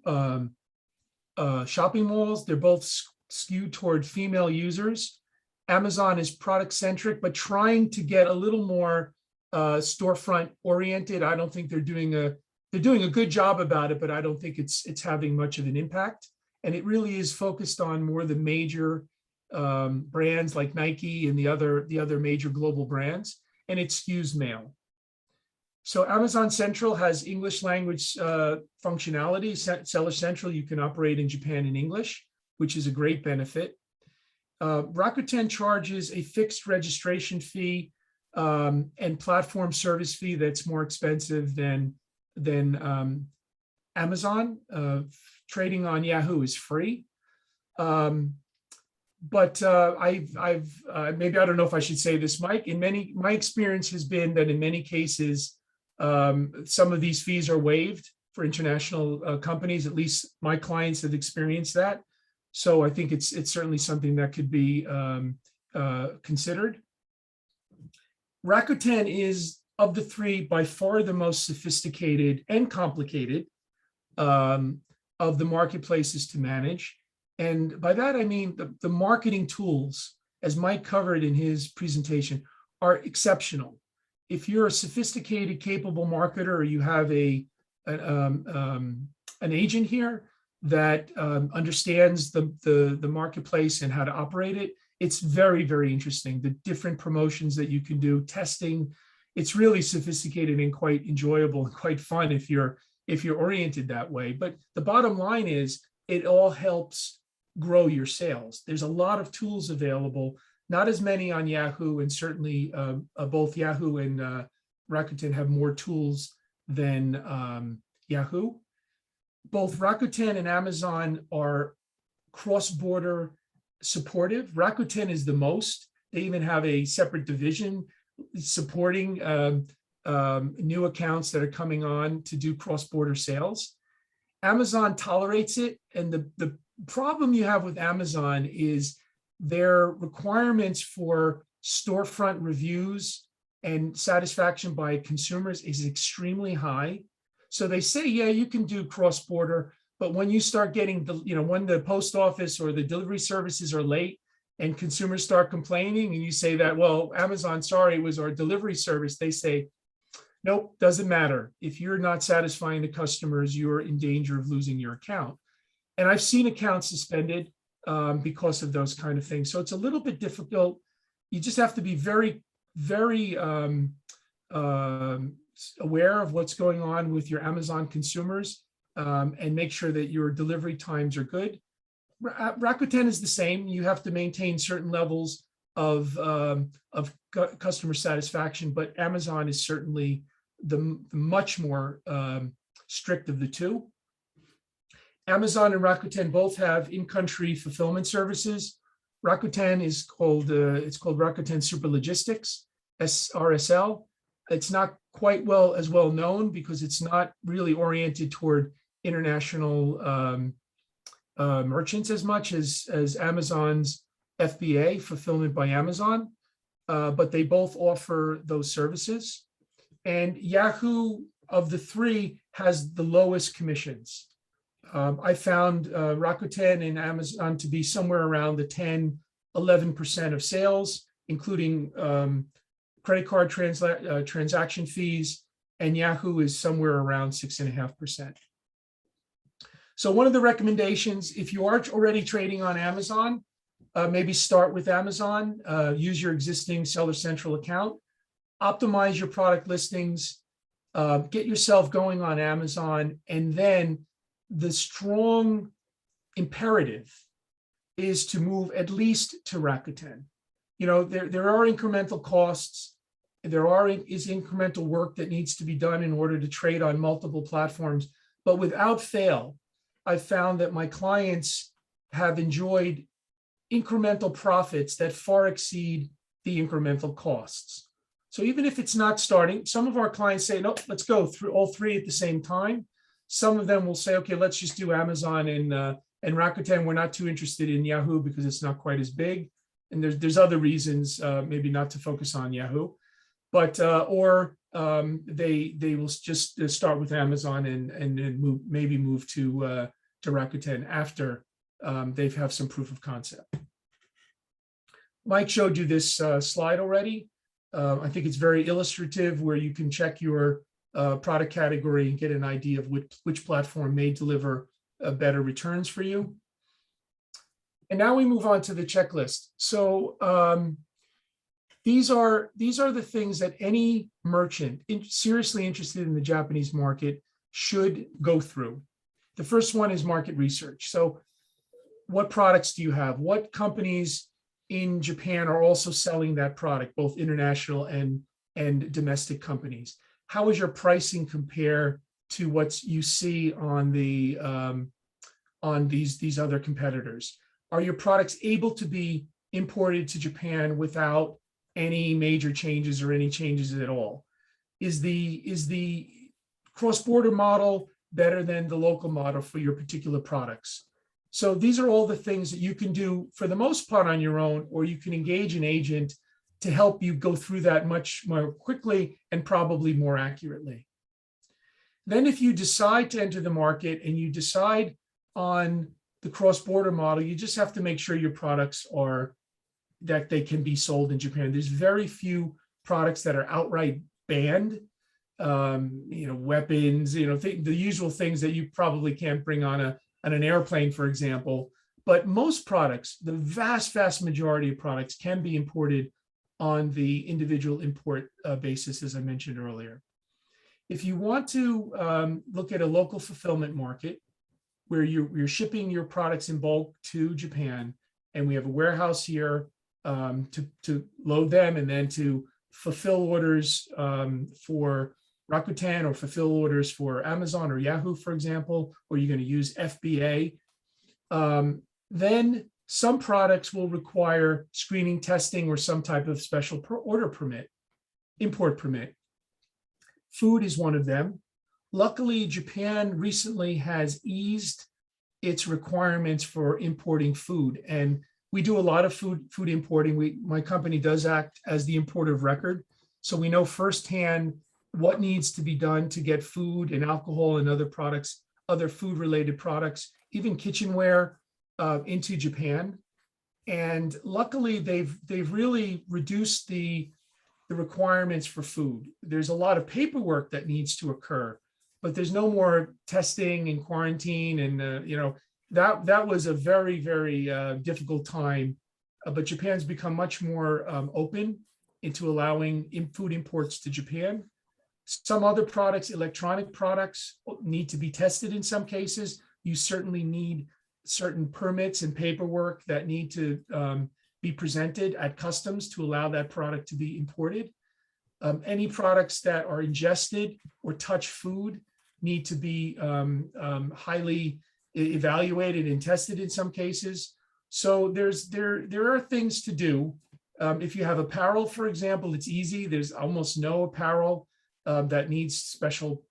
shopping malls. They're both skewed toward female users. Amazon is product-centric, but trying to get a little more storefront oriented. I don't think they're doing a good job about it, but I don't think it's having much of an impact. And it really is focused on more the major brands like Nike and the other major global brands, and it skews male. So Amazon Central has English language functionality. Seller Central, you can operate in Japan in English, which is a great benefit. Rakuten charges a fixed registration fee and platform service fee that's more expensive than Amazon. Trading on Yahoo is free. But maybe I don't know if I should say this, Mike. My experience has been that in many cases, some of these fees are waived for international companies. At least my clients have experienced that. So I think it's certainly something that could be considered. Rakuten is, of the three, by far the most sophisticated and complicated of the marketplaces to manage. And by that, I mean the marketing tools, as Mike covered in his presentation, are exceptional. If you're a sophisticated, capable marketer, or you have an agent here that understands the marketplace and how to operate it, it's very, very interesting. The different promotions that you can do, testing, it's really sophisticated and quite enjoyable and quite fun if you're oriented that way. But the bottom line is it all helps grow your sales. There's a lot of tools available, not as many on Yahoo, and certainly both Yahoo and Rakuten have more tools than Yahoo. Both Rakuten and Amazon are cross-border supportive. Rakuten is the most. They even have a separate division supporting new accounts that are coming on to do cross-border sales. Amazon tolerates it, and the problem you have with Amazon is their requirements for storefront reviews and satisfaction by consumers is extremely high. So they say, yeah, you can do cross-border, but when you start getting when the post office or the delivery services are late and consumers start complaining, and you say that, well, Amazon, sorry, it was our delivery service, they say, nope, doesn't matter. If you're not satisfying the customers, you're in danger of losing your account. And I've seen accounts suspended because of those kind of things. So it's a little bit difficult. You just have to be very, very aware of what's going on with your Amazon consumers and make sure that your delivery times are good. Rakuten is the same. You have to maintain certain levels of customer satisfaction, but Amazon is certainly the much more strict of the two. Amazon and Rakuten both have in-country fulfillment services. Rakuten is called Rakuten Super Logistics, RSL. It's not quite as well known because it's not really oriented toward international merchants as much as Amazon's FBA, Fulfillment by Amazon, but they both offer those services. And Yahoo, of the three, has the lowest commissions. I found Rakuten and Amazon to be somewhere around the 10-11% of sales, including credit card transaction fees, and Yahoo is somewhere around 6.5%. So one of the recommendations, if you are already trading on Amazon, maybe start with Amazon, use your existing Seller Central account, optimize your product listings, get yourself going on Amazon, and then the strong imperative is to move at least to Rakuten. There are incremental costs. There is incremental work that needs to be done in order to trade on multiple platforms. But without fail, I've found that my clients have enjoyed incremental profits that far exceed the incremental costs. So even if it's not starting, some of our clients say, no, let's go through all three at the same time. Some of them will say, okay, let's just do Amazon and Rakuten. We're not too interested in Yahoo because it's not quite as big. and there's other reasons, maybe not to focus on Yahoo, but or they will just start with Amazon and then maybe move to Rakuten after they have some proof of concept. Mike showed you this slide already. I think it's very illustrative, where you can check your product category and get an idea of which platform may deliver better returns for you. And now we move on to the checklist. So these are the things that any merchant seriously interested in the Japanese market should go through. The first one is market research. So what products do you have? What companies in Japan are also selling that product, both international and domestic companies? How is your pricing compare to what you see on the on these other competitors? Are your products able to be imported to Japan without any major changes or any changes at all? Is the cross-border model better than the local model for your particular products? So these are all the things that you can do for the most part on your own, or you can engage an agent to help you go through that much more quickly and probably more accurately. Then if you decide to enter the market and you decide on the cross-border model, you just have to make sure your products are, that they can be sold in Japan. There's very few products that are outright banned. Weapons, the usual things that you probably can't bring on an airplane, for example. But most products, the vast majority of products, can be imported on the individual import basis, as I mentioned earlier. If you want to look at a local fulfillment market where you're shipping your products in bulk to Japan, and we have a warehouse here to load them and then to fulfill orders for Rakuten, or fulfill orders for Amazon or Yahoo, for example, or you're going to use FBA, then some products will require screening, testing, or some type of special order permit, import permit. Food is one of them. Luckily, Japan recently has eased its requirements for importing food, and we do a lot of food importing. My company does act as the importer of record, so we know firsthand what needs to be done to get food and alcohol and other products, other food-related products, even kitchenware, into Japan. And luckily, they've really reduced the requirements for food. There's a lot of paperwork that needs to occur, but there's no more testing and quarantine, and that was a very difficult time. But Japan's become much more open into allowing food imports to Japan. Some other products, electronic products, need to be tested in some cases. You certainly need certain permits and paperwork that need to be presented at customs to allow that product to be imported. Any products that are ingested or touch food need to be highly evaluated and tested in some cases. So there are things to do. If you have apparel, for example, it's easy. There's almost no apparel that needs special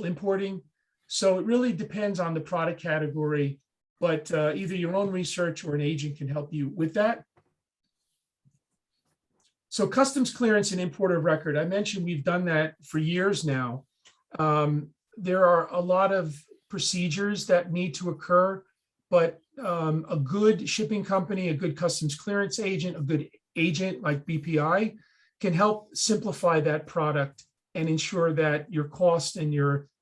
importing. So it really depends on the product category, but either your own research or an agent can help you with that. So customs clearance and importer of record. I mentioned we've done that for years now. There are a lot of procedures that need to occur, but a good shipping company, a good customs clearance agent, a good agent like BPI can help simplify that product and ensure that your cost and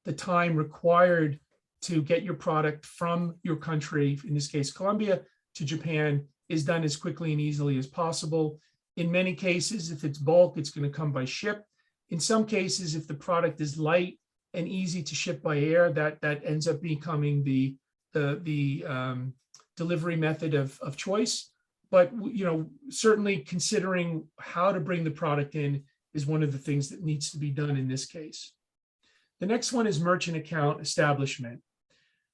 the time required to get your product from your country, in this case Colombia, to Japan, is done as quickly and easily as possible. In many cases, if it's bulk, it's going to come by ship. In some cases, if the product is light and easy to ship by air, that ends up becoming the delivery method of choice. But certainly considering how to bring the product in is one of the things that needs to be done in this case. The next one is merchant account establishment.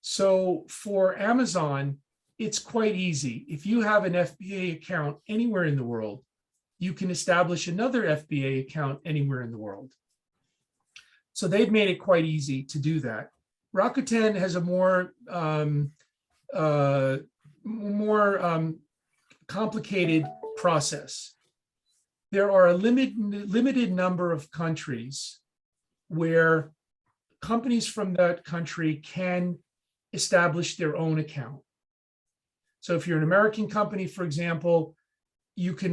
So for Amazon, it's quite easy. If you have an FBA account anywhere in the world, you can establish another FBA account anywhere in the world. So they've made it quite easy to do that. Rakuten has a more complicated process. There are a limited number of countries where companies from that country can establish their own account. So if you're an American company, for example, you can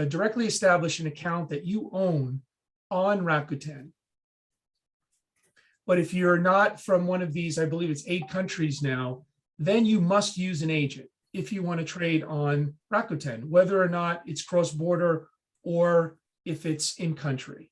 directly establish an account that you own on Rakuten. But if you're not from one of these, I believe it's 8 countries now, then you must use an agent if you want to trade on Rakuten, whether or not it's cross-border or if it's in-country.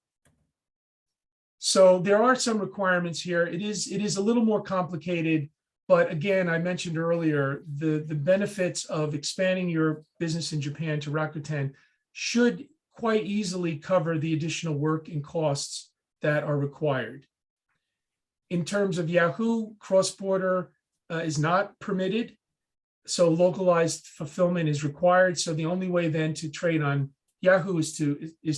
So there are some requirements here. It is a little more complicated, but again, I mentioned earlier, the benefits of expanding your business in Japan to Rakuten should quite easily cover the additional work and costs that are required. In terms of Yahoo, cross-border is not permitted, so localized fulfillment is required. So the only way then to trade on Yahoo is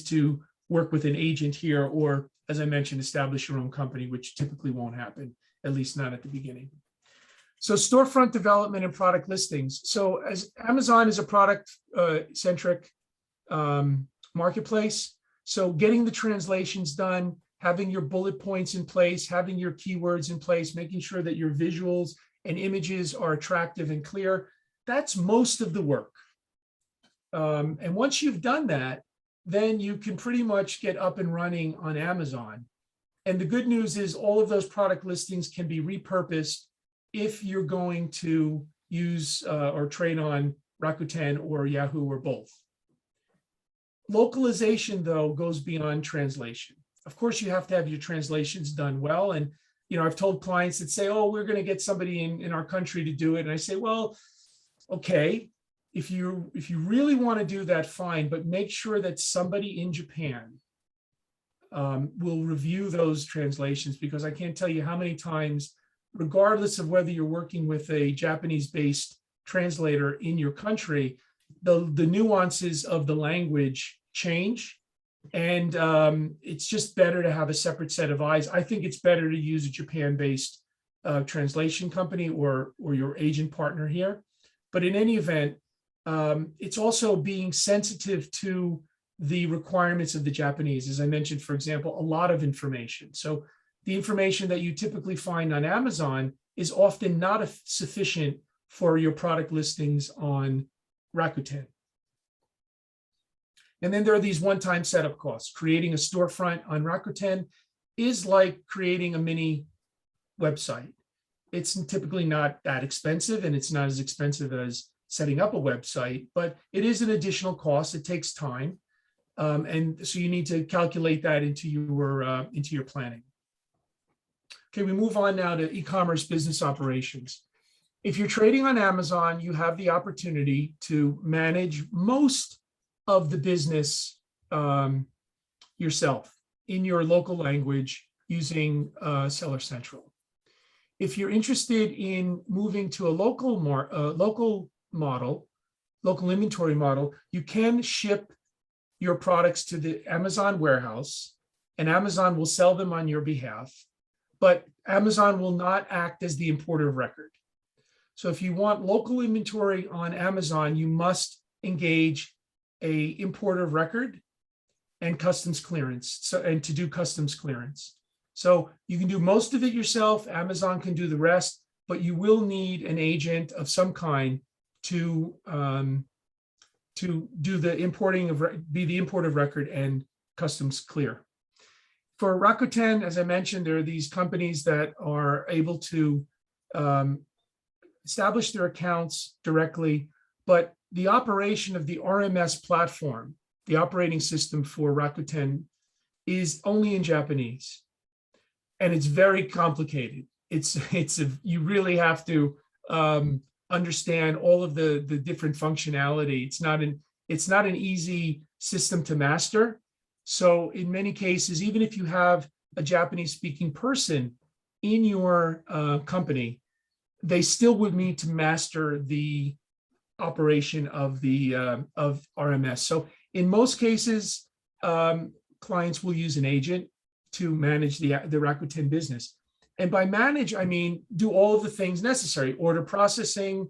to work with an agent here, or as I mentioned, establish your own company, which typically won't happen, at least not at the beginning. So storefront development and product listings. So as Amazon is a product centric marketplace, so getting the translations done, having your bullet points in place, having your keywords in place, making sure that your visuals and images are attractive and clear, that's most of the work. And once you've done that, then you can pretty much get up and running on Amazon. And the good news is all of those product listings can be repurposed if you're going to use or trade on Rakuten or Yahoo or both. Localization, though, goes beyond translation. Of course, you have to have your translations done well. And, you know, I've told clients that say, oh, we're going to get somebody in our country to do it. And I say, well, okay, if you really want to do that, fine, but make sure that somebody in Japan will review those translations, because I can't tell you how many times, regardless of whether you're working with a Japanese-based translator in your country, the nuances of the language change. And it's just better to have a separate set of eyes. I think it's better to use a Japan-based translation company or your agent partner here. But in any event, it's also being sensitive to the requirements of the Japanese. As I mentioned, for example, a lot of information. So the information that you typically find on Amazon is often not sufficient for your product listings on Rakuten. And then there are these one-time setup costs. Creating a storefront on Rakuten is like creating a mini website. It's typically not that expensive, and it's not as expensive as setting up a website, but it is an additional cost. It takes time. And so you need to calculate that into your planning. Okay, we move on now to e-commerce business operations. If you're trading on Amazon, you have the opportunity to manage most of the business yourself in your local language using Seller Central. If you're interested in moving to a local inventory model, you can ship your products to the Amazon warehouse, and Amazon will sell them on your behalf, but Amazon will not act as the importer of record. So if you want local inventory on Amazon, you must engage a importer of record and customs clearance, and to do customs clearance. So you can do most of it yourself, Amazon can do the rest, but you will need an agent of some kind to do the be the importer of record and customs clear. For Rakuten, as I mentioned, there are these companies that are able to establish their accounts directly, but the operation of the RMS platform, the operating system for Rakuten, is only in Japanese, and it's very complicated. You really have to understand all of the different functionality. It's not an easy system to master. So in many cases, even if you have a Japanese-speaking person in your company, they still would need to master the operation of RMS. So in most cases, clients will use an agent to manage the Rakuten business. And by manage, I mean do all of the things necessary: order processing,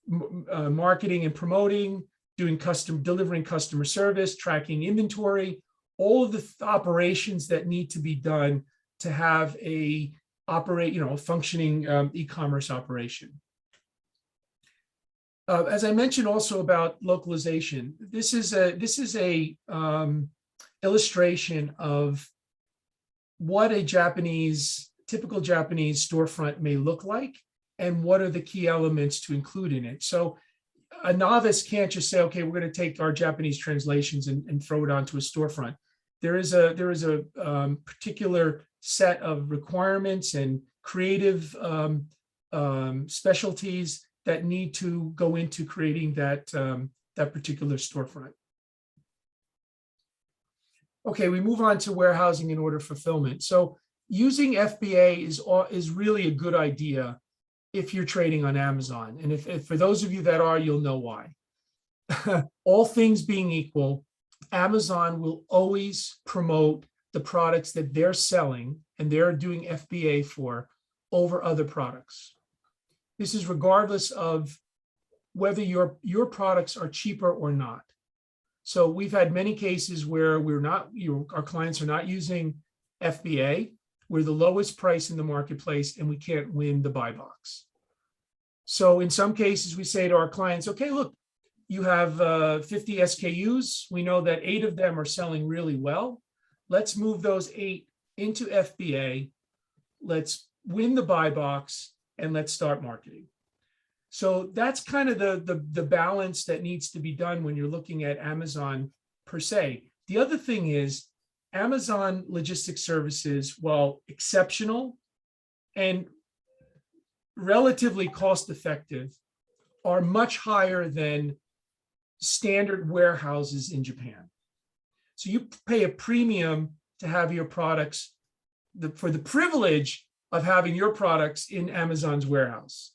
marketing and promoting, delivering customer service, tracking inventory, all of the operations that need to be done to have a functioning e-commerce operation. As I mentioned also about localization, this is a illustration of what a typical Japanese storefront may look like and what are the key elements to include in it. So a novice can't just say, okay, we're going to take our Japanese translations and throw it onto a storefront. There is a particular set of requirements and creative specialties that need to go into creating that particular storefront. Okay, we move on to warehousing and order fulfillment. So using FBA is really a good idea if you're trading on Amazon. And if for those of you that are, you'll know why. All things being equal, Amazon will always promote the products that they're selling and they're doing FBA for over other products. This is regardless of whether your products are cheaper or not. So we've had many cases where our clients are not using FBA. We're the lowest price in the marketplace and we can't win the buy box. So in some cases we say to our clients, okay, look, you have 50 SKUs. We know that 8 of them are selling really well. Let's move those 8 into FBA. Let's win the buy box and let's start marketing. So that's kind of the balance that needs to be done when you're looking at Amazon per se. The other thing is Amazon logistics services, while exceptional and relatively cost effective, are much higher than standard warehouses in Japan. So you pay a premium to have your products, for the privilege of having your products in Amazon's warehouse.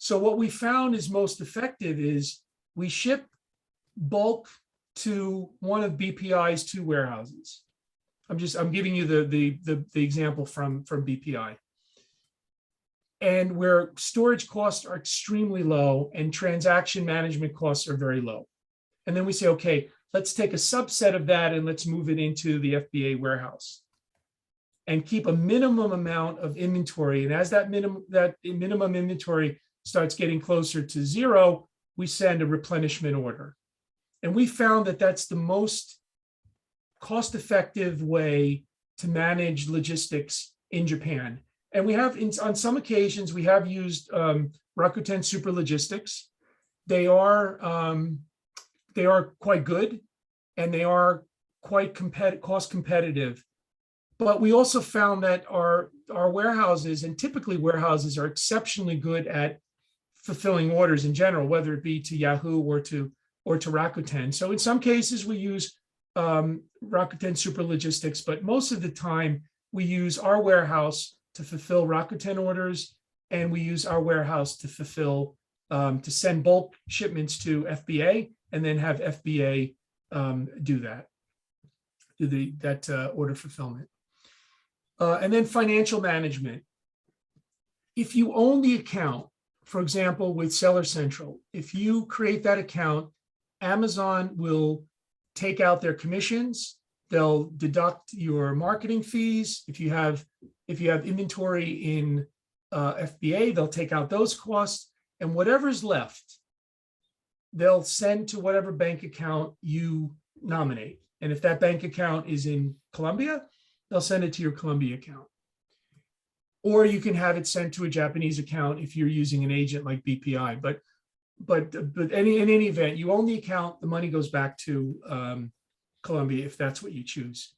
So what we found is most effective is we ship bulk to one of BPI's 2 warehouses. I'm giving you the example from BPI. And where storage costs are extremely low and transaction management costs are very low. And then we say, okay, let's take a subset of that and let's move it into the FBA warehouse and keep a minimum amount of inventory. And as that minimum inventory starts getting closer to 0, we send a replenishment order. And we found that that's the most cost-effective way to manage logistics in Japan. And we have, on some occasions, we have used Rakuten Super Logistics. They are quite good, and they are quite cost competitive. But we also found that our warehouses, and typically warehouses, are exceptionally good at fulfilling orders in general, whether it be to Yahoo or to Rakuten. So in some cases we use Rakuten Super Logistics, but most of the time we use our warehouse to fulfill Rakuten orders, and we use our warehouse to fulfill to send bulk shipments to FBA, and then have FBA do that order fulfillment. And then financial management. If you own the account, for example, with Seller Central, if you create that account, Amazon will take out their commissions. They'll deduct your marketing fees. If you have inventory in FBA, they'll take out those costs, and whatever's left, they'll send to whatever bank account you nominate. And if that bank account is in Colombia, they'll send it to your Colombia account. Or you can have it sent to a Japanese account if you're using an agent like BPI. But in any event, you own the account, the money goes back to Colombia if that's what you choose.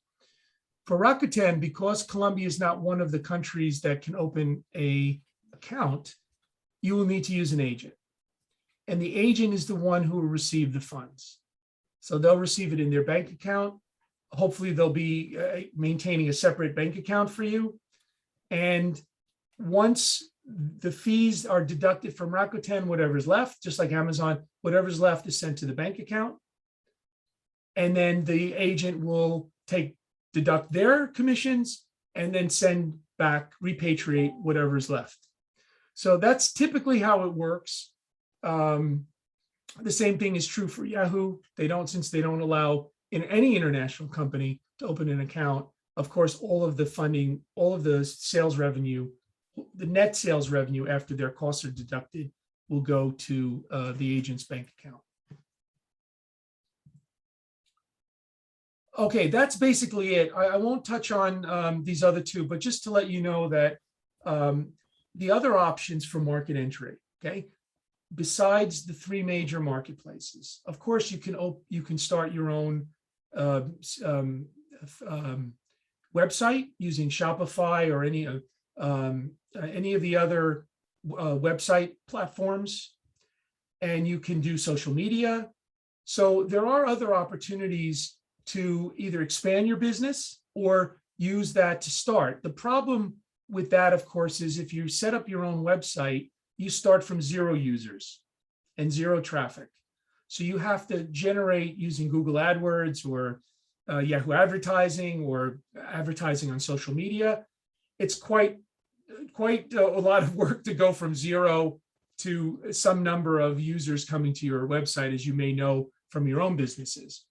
For Rakuten, because Colombia is not one of the countries that can open an account, you will need to use an agent. And the agent is the one who will receive the funds. So they'll receive it in their bank account. Hopefully they'll be maintaining a separate bank account for you. And once the fees are deducted from Rakuten, whatever's left, just like Amazon, whatever's left is sent to the bank account. And then the agent will deduct their commissions and then send back, repatriate whatever's left. So that's typically how it works. The same thing is true for Yahoo. Since they don't allow in any international company to open an account, of course, all of the funding, all of the sales revenue, the net sales revenue after their costs are deducted will go to the agent's bank account. Okay, that's basically it. I won't touch on these other two, but just to let you know that the other options for market entry, okay, besides the three major marketplaces, of course, you can start your own website using Shopify or any of the other website platforms, and you can do social media. So there are other opportunities to either expand your business or use that to start. The problem with that, of course, is if you set up your own website, you start from 0 users and 0 traffic. So you have to generate using Google AdWords or Yahoo advertising or advertising on social media. It's quite a lot of work to go from 0 to some number of users coming to your website, as you may know from your own businesses,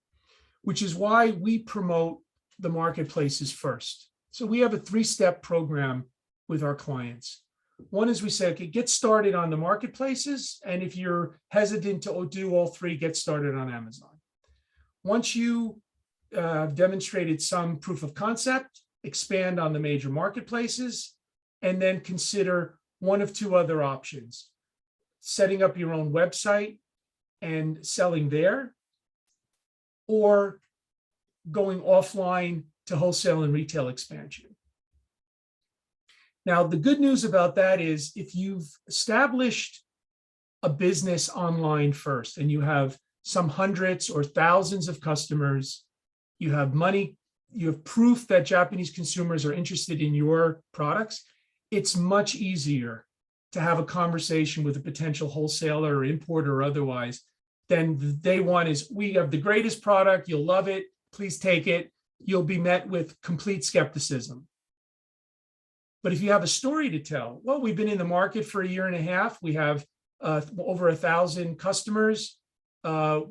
which is why we promote the marketplaces first. So we have a 3-step program with our clients. One is we say, okay, get started on the marketplaces. And if you're hesitant to do all 3, get started on Amazon. Once you demonstrated some proof of concept, expand on the major marketplaces, and then consider one of 2 other options: setting up your own website and selling there, or going offline to wholesale and retail expansion. Now, the good news about that is if you've established a business online first and you have some hundreds or thousands of customers, you have money, you have proof that Japanese consumers are interested in your products, it's much easier to have a conversation with a potential wholesaler or importer or otherwise than day one is, we have the greatest product, you'll love it, please take it. You'll be met with complete skepticism. But if you have a story to tell, well, we've been in the market for 1.5 years. We have over 1,000 customers.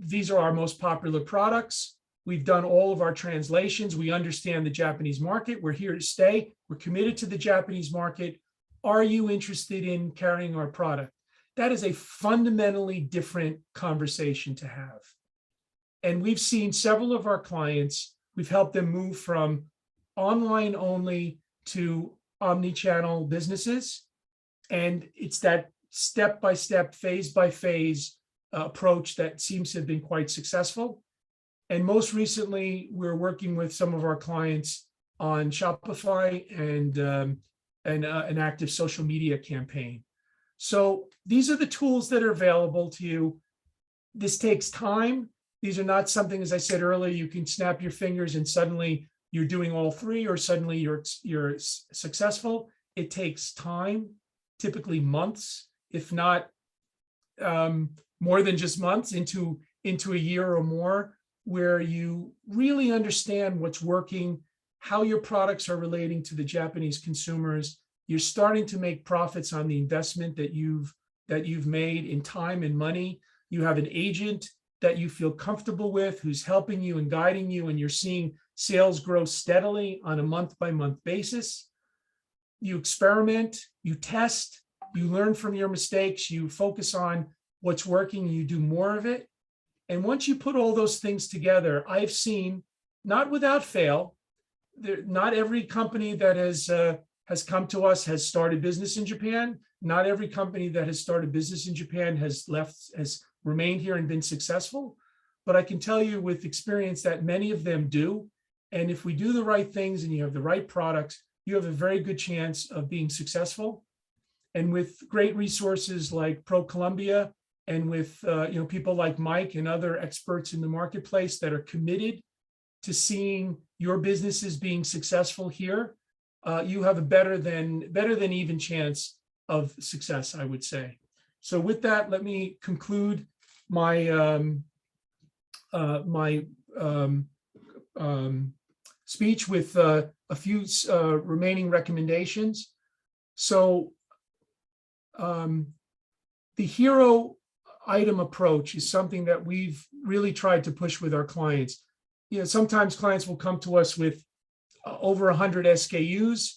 These are our most popular products. We've done all of our translations. We understand the Japanese market. We're here to stay. We're committed to the Japanese market. Are you interested in carrying our product? That is a fundamentally different conversation to have. And we've seen several of our clients, we've helped them move from online only to omni-channel businesses. And it's that step-by-step, phase-by-phase approach that seems to have been quite successful. And most recently, we're working with some of our clients on Shopify and an active social media campaign. So these are the tools that are available to you. This takes time. These are not something, as I said earlier, you can snap your fingers and suddenly you're doing all 3, or suddenly you're successful. It takes time, typically months, if not more than just months, into a year or more, where you really understand what's working, how your products are relating to the Japanese consumers. You're starting to make profits on the investment that you've made in time and money. You have an agent that you feel comfortable with, who's helping you and guiding you, and you're seeing sales grow steadily on a month-by-month basis. You experiment, you test, you learn from your mistakes, you focus on what's working, and you do more of it. And once you put all those things together, I've seen, not without fail, not every company that has come to us has started business in Japan. Not every company that has started business in Japan has remained here and been successful. But I can tell you with experience that many of them do. And if we do the right things and you have the right products, you have a very good chance of being successful. And with great resources like ProColombia and with people like Mike and other experts in the marketplace that are committed to seeing your businesses being successful here, you have a better than even chance of success, I would say. So with that, let me conclude my speech with a few remaining recommendations. So the hero item approach is something that we've really tried to push with our clients. Sometimes clients will come to us with over 100 SKUs,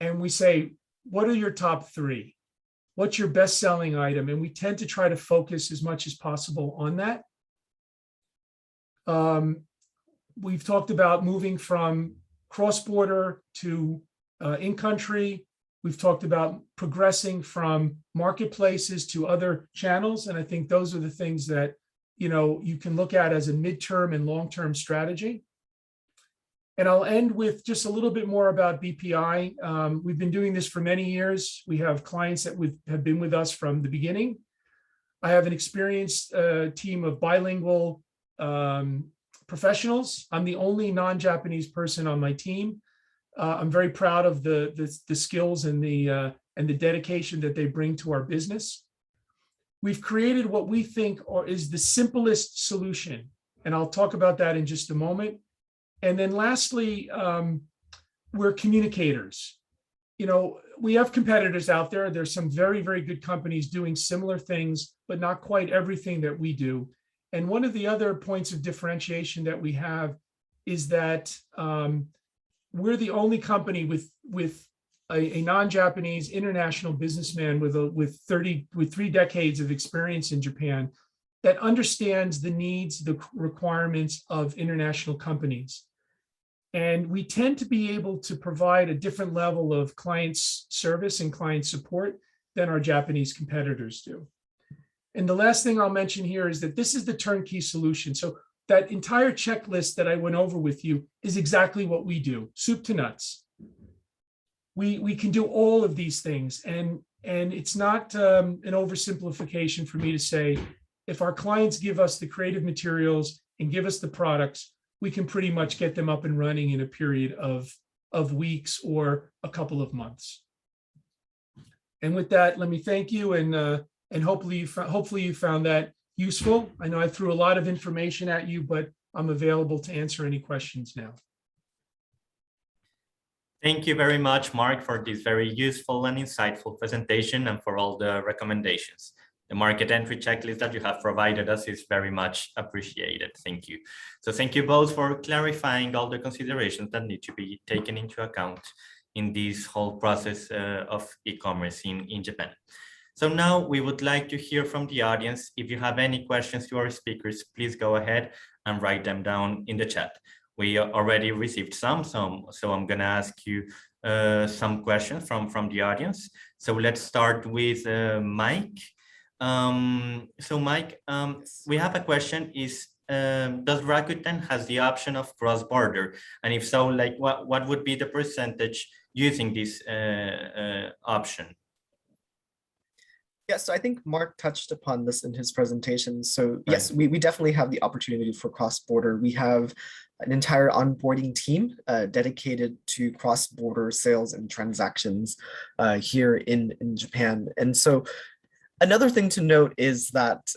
and we say, what are your top 3? What's your best-selling item? And we tend to try to focus as much as possible on that. We've talked about moving from cross-border to in-country. We've talked about progressing from marketplaces to other channels. And I think those are the things that, you can look at as a midterm and long-term strategy. And I'll end with just a little bit more about BPI. We've been doing this for many years. We have clients that have been with us from the beginning. I have an experienced team of bilingual professionals. I'm the only non-Japanese person on my team. I'm very proud of the skills and the dedication that they bring to our business. We've created what we think is the simplest solution, and I'll talk about that in just a moment. And then lastly, we're communicators. We have competitors out there. There's some very, very good companies doing similar things, but not quite everything that we do. And one of the other points of differentiation that we have is that we're the only company with a non-Japanese international businessman with 3 decades of experience in Japan that understands the needs, the requirements of international companies. And we tend to be able to provide a different level of client service and client support than our Japanese competitors do. And the last thing I'll mention here is that this is the turnkey solution. So that entire checklist that I went over with you is exactly what we do, soup to nuts. We can do all of these things. And it's not an oversimplification for me to say, if our clients give us the creative materials and give us the products, we can pretty much get them up and running in a period of weeks or a couple of months. And with that, let me thank you, and hopefully you found that useful. I know I threw a lot of information at you, but I'm available to answer any questions now. Thank you very much, Mark, for this very useful and insightful presentation and for all the recommendations. The market entry checklist that you have provided us is very much appreciated. Thank you. So thank you both for clarifying all the considerations that need to be taken into account in this whole process of e-commerce in Japan. So now we would like to hear from the audience. If you have any questions to our speakers, please go ahead and write them down in the chat. We already received some, so I'm gonna ask you some questions from the audience. So let's start with Mike. So Mike, we have a question, does Rakuten has the option of cross-border? And if so, like what would be the percentage using this option? Yeah, so I think Mark touched upon this in his presentation. So yes, we definitely have the opportunity for cross-border. We have an entire onboarding team dedicated to cross-border sales and transactions here in Japan. And so another thing to note is that,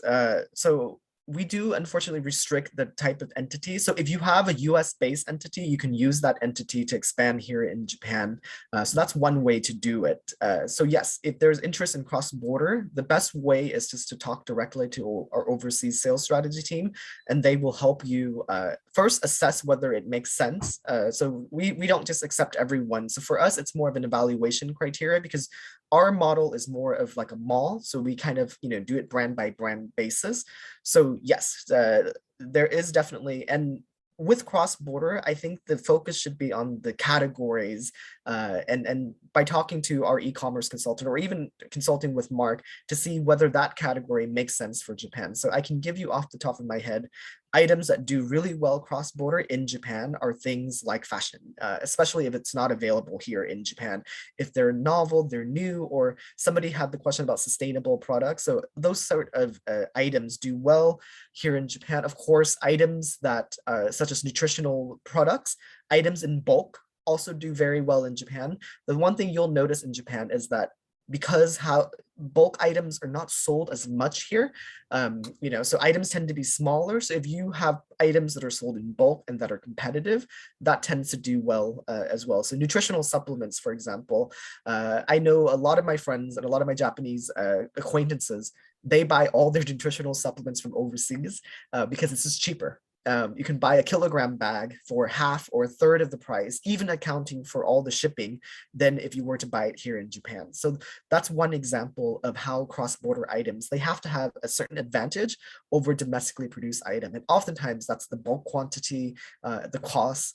so we do unfortunately restrict the type of entity. So if you have a US-based entity, you can use that entity to expand here in Japan. So that's one way to do it. So yes, if there's interest in cross-border, the best way is just to talk directly to our overseas sales strategy team, and they will help you first assess whether it makes sense. So we don't just accept everyone. So for us, it's more of an evaluation criteria because our model is more of like a mall. So we kind of, do it brand by brand basis. So yes, there is definitely, and with cross-border, I think the focus should be on the categories and by talking to our e-commerce consultant or even consulting with Mark to see whether that category makes sense for Japan. So I can give you off the top of my head, items that do really well cross-border in Japan are things like fashion, especially if it's not available here in Japan. If they're novel, they're new, or somebody had the question about sustainable products. So those sort of items do well here in Japan. Of course, items that such as nutritional products, items in bulk also do very well in Japan. The one thing you'll notice in Japan is that because how bulk items are not sold as much here, so items tend to be smaller. So if you have items that are sold in bulk and that are competitive, that tends to do well as well. So nutritional supplements, for example, I know a lot of my friends and a lot of my Japanese acquaintances, they buy all their nutritional supplements from overseas because it's just cheaper. You can buy a kilogram bag for half or a third of the price, even accounting for all the shipping, than if you were to buy it here in Japan. So that's one example of how cross-border items, they have to have a certain advantage over domestically produced item. And oftentimes that's the bulk quantity, the cost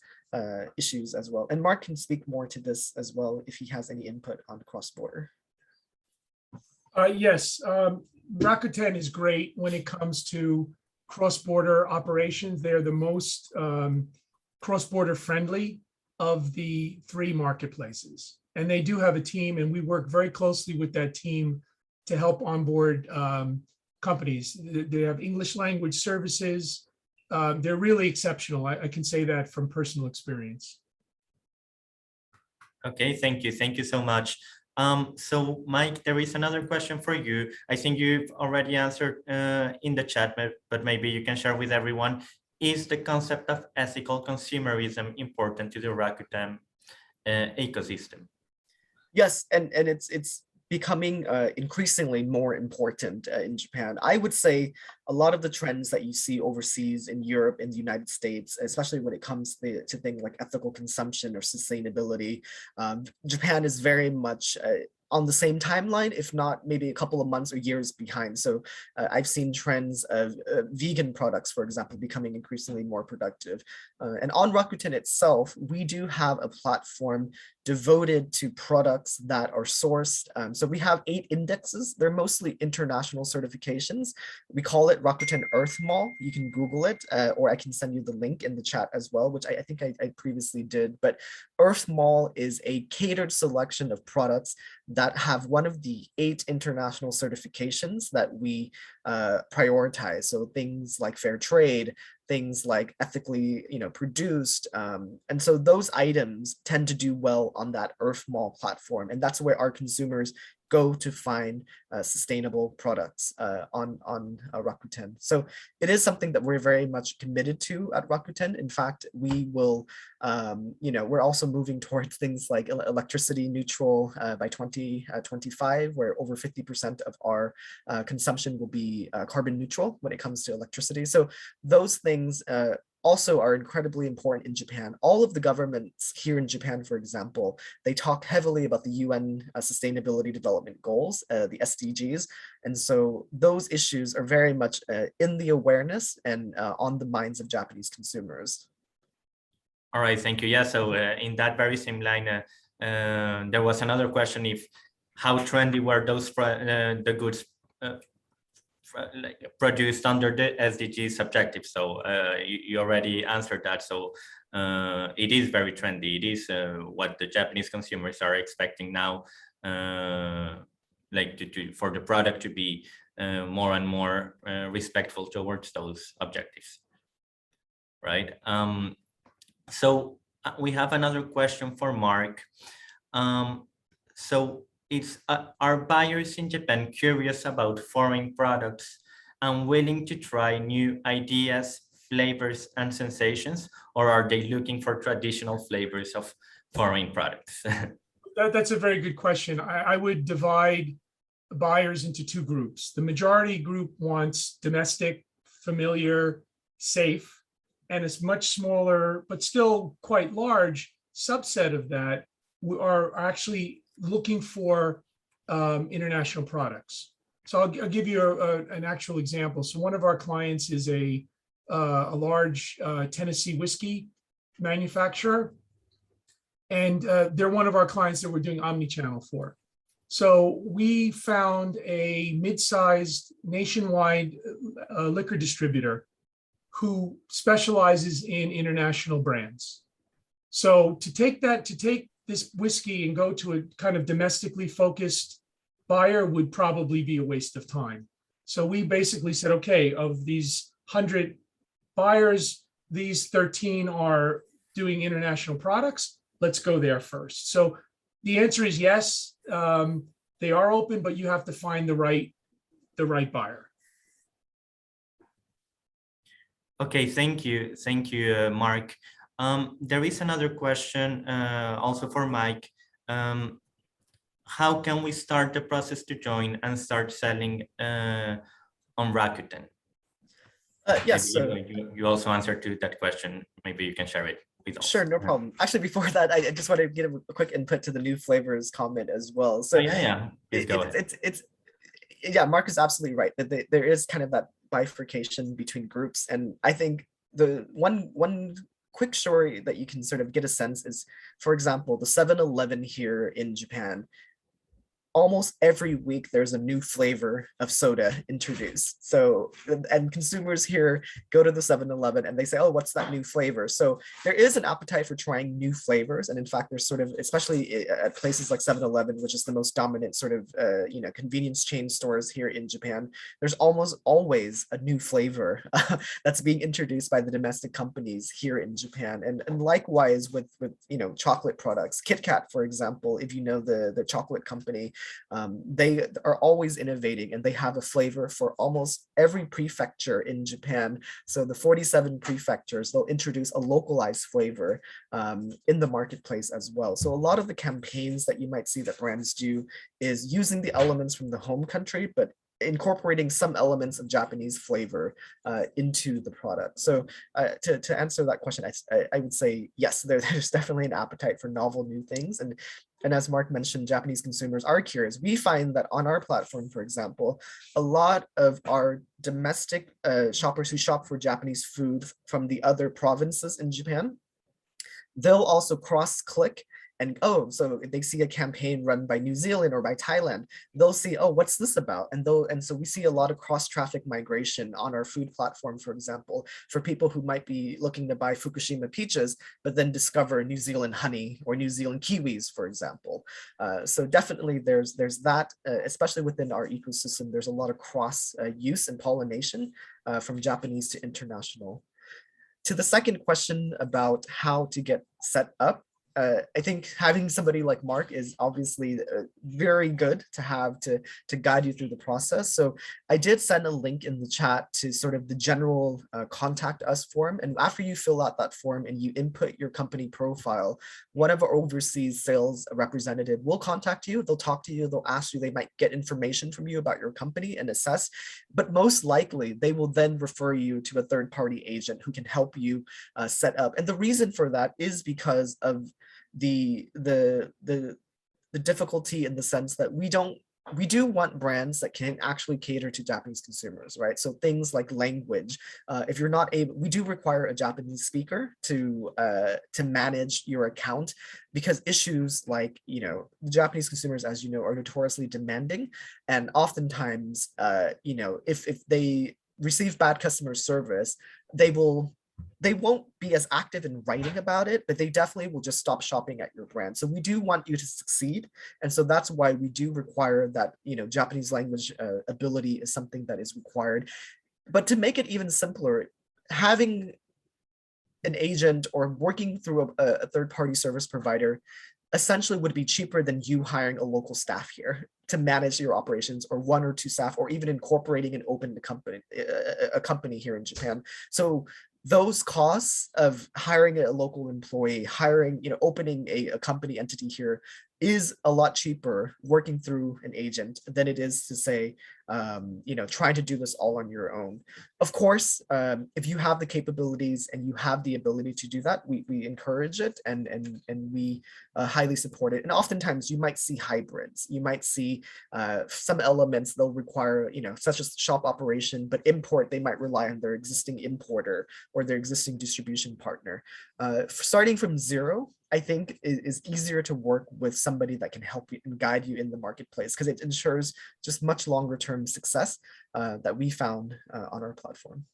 issues as well. And Mark can speak more to this as well if he has any input on cross-border. Yes, Rakuten is great when it comes to cross-border operations. They're the most cross-border friendly of the three marketplaces. And they do have a team, and we work very closely with that team to help onboard companies. They have English language services. They're really exceptional. I can say that from personal experience. Okay, thank you. Thank you so much. So Mike, there is another question for you. I think you've already answered in the chat, but maybe you can share with everyone. Is the concept of ethical consumerism important to the Rakuten ecosystem? Yes, and it's becoming increasingly more important in Japan. I would say a lot of the trends that you see overseas in Europe and the United States, especially when it comes to things like ethical consumption or sustainability, Japan is very much on the same timeline, if not maybe a couple of months or years behind. So I've seen trends of vegan products, for example, becoming increasingly more productive. And on Rakuten itself, we do have a platform devoted to products that are sourced. So we have 8 indexes. They're mostly international certifications. We call it Rakuten Earth Mall. You can Google it, or I can send you the link in the chat as well, which I think I previously did. But Earth Mall is a catered selection of products that have one of the 8 international certifications that we prioritize. So things like fair trade, things like ethically, produced. And so those items tend to do well on that Earth Mall platform. And that's where our consumers go to find sustainable products on Rakuten. So it is something that we're very much committed to at Rakuten. In fact, we will, we're also moving towards things like electricity neutral by 2025, where over 50% of our consumption will be carbon neutral when it comes to electricity. So those things also are incredibly important in Japan. All of the governments here in Japan, for example, they talk heavily about the UN Sustainability Development Goals, the SDGs. And so those issues are very much in the awareness and on the minds of Japanese consumers. All right, thank you. Yeah, so in that very same line, there was another question: how trendy were those the goods produced under the SDGs objective? So you already answered that. So it is very trendy. It is what the Japanese consumers are expecting now, for the product to be more and more respectful towards those objectives, right? So we have another question for Mark. Are buyers in Japan curious about foreign products and willing to try new ideas, flavors, and sensations, or are they looking for traditional flavors of foreign products? That's a very good question. I would divide buyers into 2 groups. The majority group wants domestic, familiar, safe, and a much smaller, but still quite large subset of that are actually looking for international products. So I'll give you an actual example. So one of our clients is a large Tennessee whiskey manufacturer, and they're one of our clients that we're doing omni-channel for. So we found a mid-sized nationwide liquor distributor who specializes in international brands. So to take this whiskey and go to a kind of domestically focused buyer would probably be a waste of time. So we basically said, okay, of these 100 buyers, these 13 are doing international products. Let's go there first. So the answer is yes, they are open, but you have to find the right buyer. Okay, thank you, Mark. There is another question also for Mike. how can we start the process to join and start selling on Rakuten? Yes. Maybe you also answered to that question. Maybe you can share it with us. Sure, no problem. Actually, before that, I just want to give a quick input to the new flavors comment as well. So yeah. Please go ahead. Yeah, Mark is absolutely right that there is kind of that bifurcation between groups, and I think the one quick story that you can sort of get a sense is, for example, the 7-Eleven here in Japan. Almost every week there's a new flavor of soda introduced. So, and consumers here go to the 7-Eleven and they say, oh, what's that new flavor? So there is an appetite for trying new flavors. And in fact, there's sort of, especially at places like 7-Eleven, which is the most dominant sort of, convenience chain stores here in Japan, there's almost always a new flavor that's being introduced by the domestic companies here in Japan. And likewise with chocolate products. Kit Kat, for example, if you know the chocolate company, they are always innovating, and they have a flavor for almost every prefecture in Japan. So the 47 prefectures, they'll introduce a localized flavor in the marketplace as well. So a lot of the campaigns that you might see that brands do is using the elements from the home country, but incorporating some elements of Japanese flavor into the product. So to answer that question, I would say yes, there's definitely an appetite for novel new things. And as Mark mentioned, Japanese consumers are curious. We find that on our platform, for example, a lot of our domestic shoppers who shop for Japanese food from the other provinces in Japan, they'll also cross-click and, oh, so if they see a campaign run by New Zealand or by Thailand, they'll see, oh, what's this about? And so we see a lot of cross-traffic migration on our food platform, for example, for people who might be looking to buy Fukushima peaches, but then discover New Zealand honey or New Zealand kiwis, for example. So definitely there's that, especially within our ecosystem, there's a lot of cross use and pollination from Japanese to international. To the second question about how to get set up, I think having somebody like Mark is obviously very good to have to guide you through the process. So I did send a link in the chat to sort of the general contact us form. And after you fill out that form and you input your company profile, one of our overseas sales representative will contact you. They'll talk to you. They'll ask you. They might get information from you about your company and assess. But most likely, they will then refer you to a third-party agent who can help you set up. And the reason for that is because of the difficulty in the sense that we do want brands that can actually cater to Japanese consumers, right? So things like language, if you're not able, we do require a Japanese speaker to manage your account, because issues like, the Japanese consumers, as you know, are notoriously demanding. And oftentimes, if they receive bad customer service, they won't be as active in writing about it, but they definitely will just stop shopping at your brand. So we do want you to succeed. And so that's why we do require that, Japanese language ability is something that is required. But to make it even simpler, having an agent or working through a third-party service provider essentially would be cheaper than you hiring a local staff here to manage your operations, or one or two staff, or even incorporating and opening a company here in Japan. So those costs of hiring a local employee, opening a company entity here is a lot cheaper working through an agent than it is to say, trying to do this all on your own. Of course, if you have the capabilities and you have the ability to do that, we encourage it and we highly support it. And oftentimes you might see hybrids. You might see some elements they'll require, such as shop operation, but import, they might rely on their existing importer or their existing distribution partner. Starting from zero, I think is easier to work with somebody that can help you and guide you in the marketplace, because it ensures just much longer term success that we found on our platform.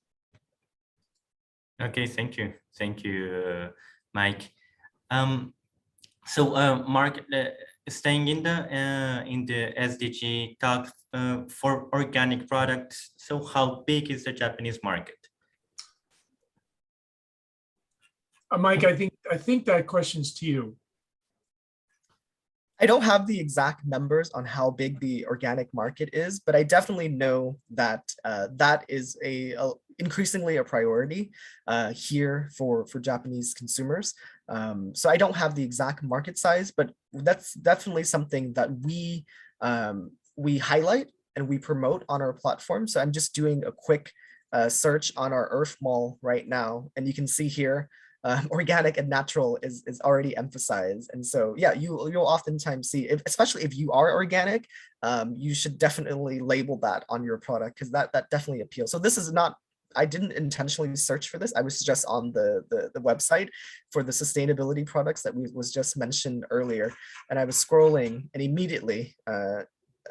Okay, thank you, Mike. So Mark, staying in the SDG talk for organic products, so how big is the Japanese market? Mike, I think that question's to you. I don't have the exact numbers on how big the organic market is, but I definitely know that that is increasingly a priority here for Japanese consumers. So I don't have the exact market size, but that's definitely something that we highlight and we promote on our platform. So I'm just doing a quick search on our Earth Mall right now, and you can see here organic and natural is already emphasized. And so, yeah, you'll oftentimes see, especially if you are organic, you should definitely label that on your product, because that definitely appeals. So this is not, I didn't intentionally search for this. I was just on the website for the sustainability products that was just mentioned earlier. And I was scrolling and immediately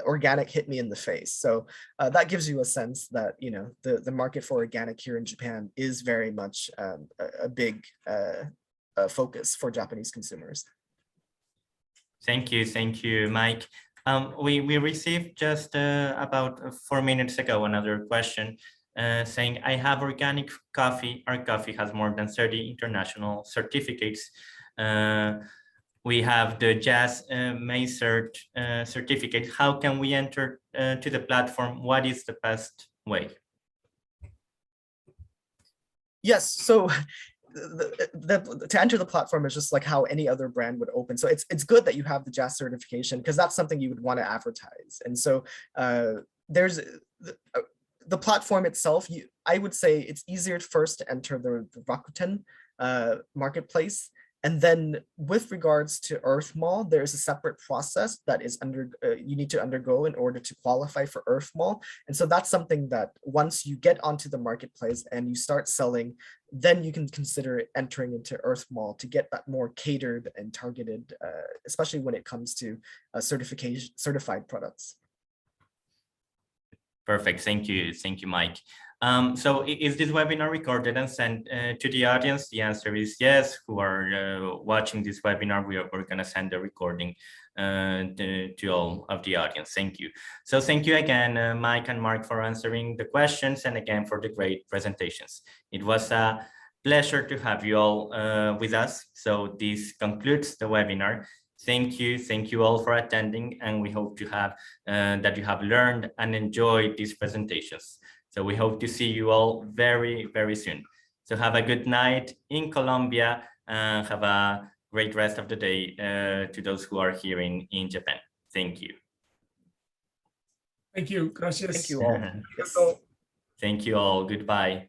organic hit me in the face. So that gives you a sense that, you know, the market for organic here in Japan is very much a big focus for Japanese consumers. Thank you, Mike. We received just about 4 minutes ago another question saying, I have organic coffee. Our coffee has more than 30 international certificates. We have the Jazz May certificate. How can we enter to the platform? What is the best way? Yes, so to enter the platform is just like how any other brand would open. So it's good that you have the Jazz certification, because that's something you would want to advertise. And so there's the platform itself. I would say it's easier first to enter the Rakuten marketplace. And then with regards to Earth Mall, there's a separate process that is you need to undergo in order to qualify for Earth Mall. And so that's something that once you get onto the marketplace and you start selling, then you can consider entering into Earth Mall to get that more catered and targeted, especially when it comes to certified products. Perfect. Thank you, Mike. So is this webinar recorded and sent to the audience? The answer is yes. Who are watching this webinar, we're going to send the recording to all of the audience. Thank you. So thank you again, Mike and Mark, for answering the questions, and again for the great presentations. It was a pleasure to have you all with us. So this concludes the webinar. Thank you all for attending, and we hope to have that you have learned and enjoyed these presentations. So we hope to see you all very, very soon. So have a good night in Colombia, and have a great rest of the day to those who are here in Japan. Thank you. Thank you. Gracias. Thank you all. Thank you all. Goodbye.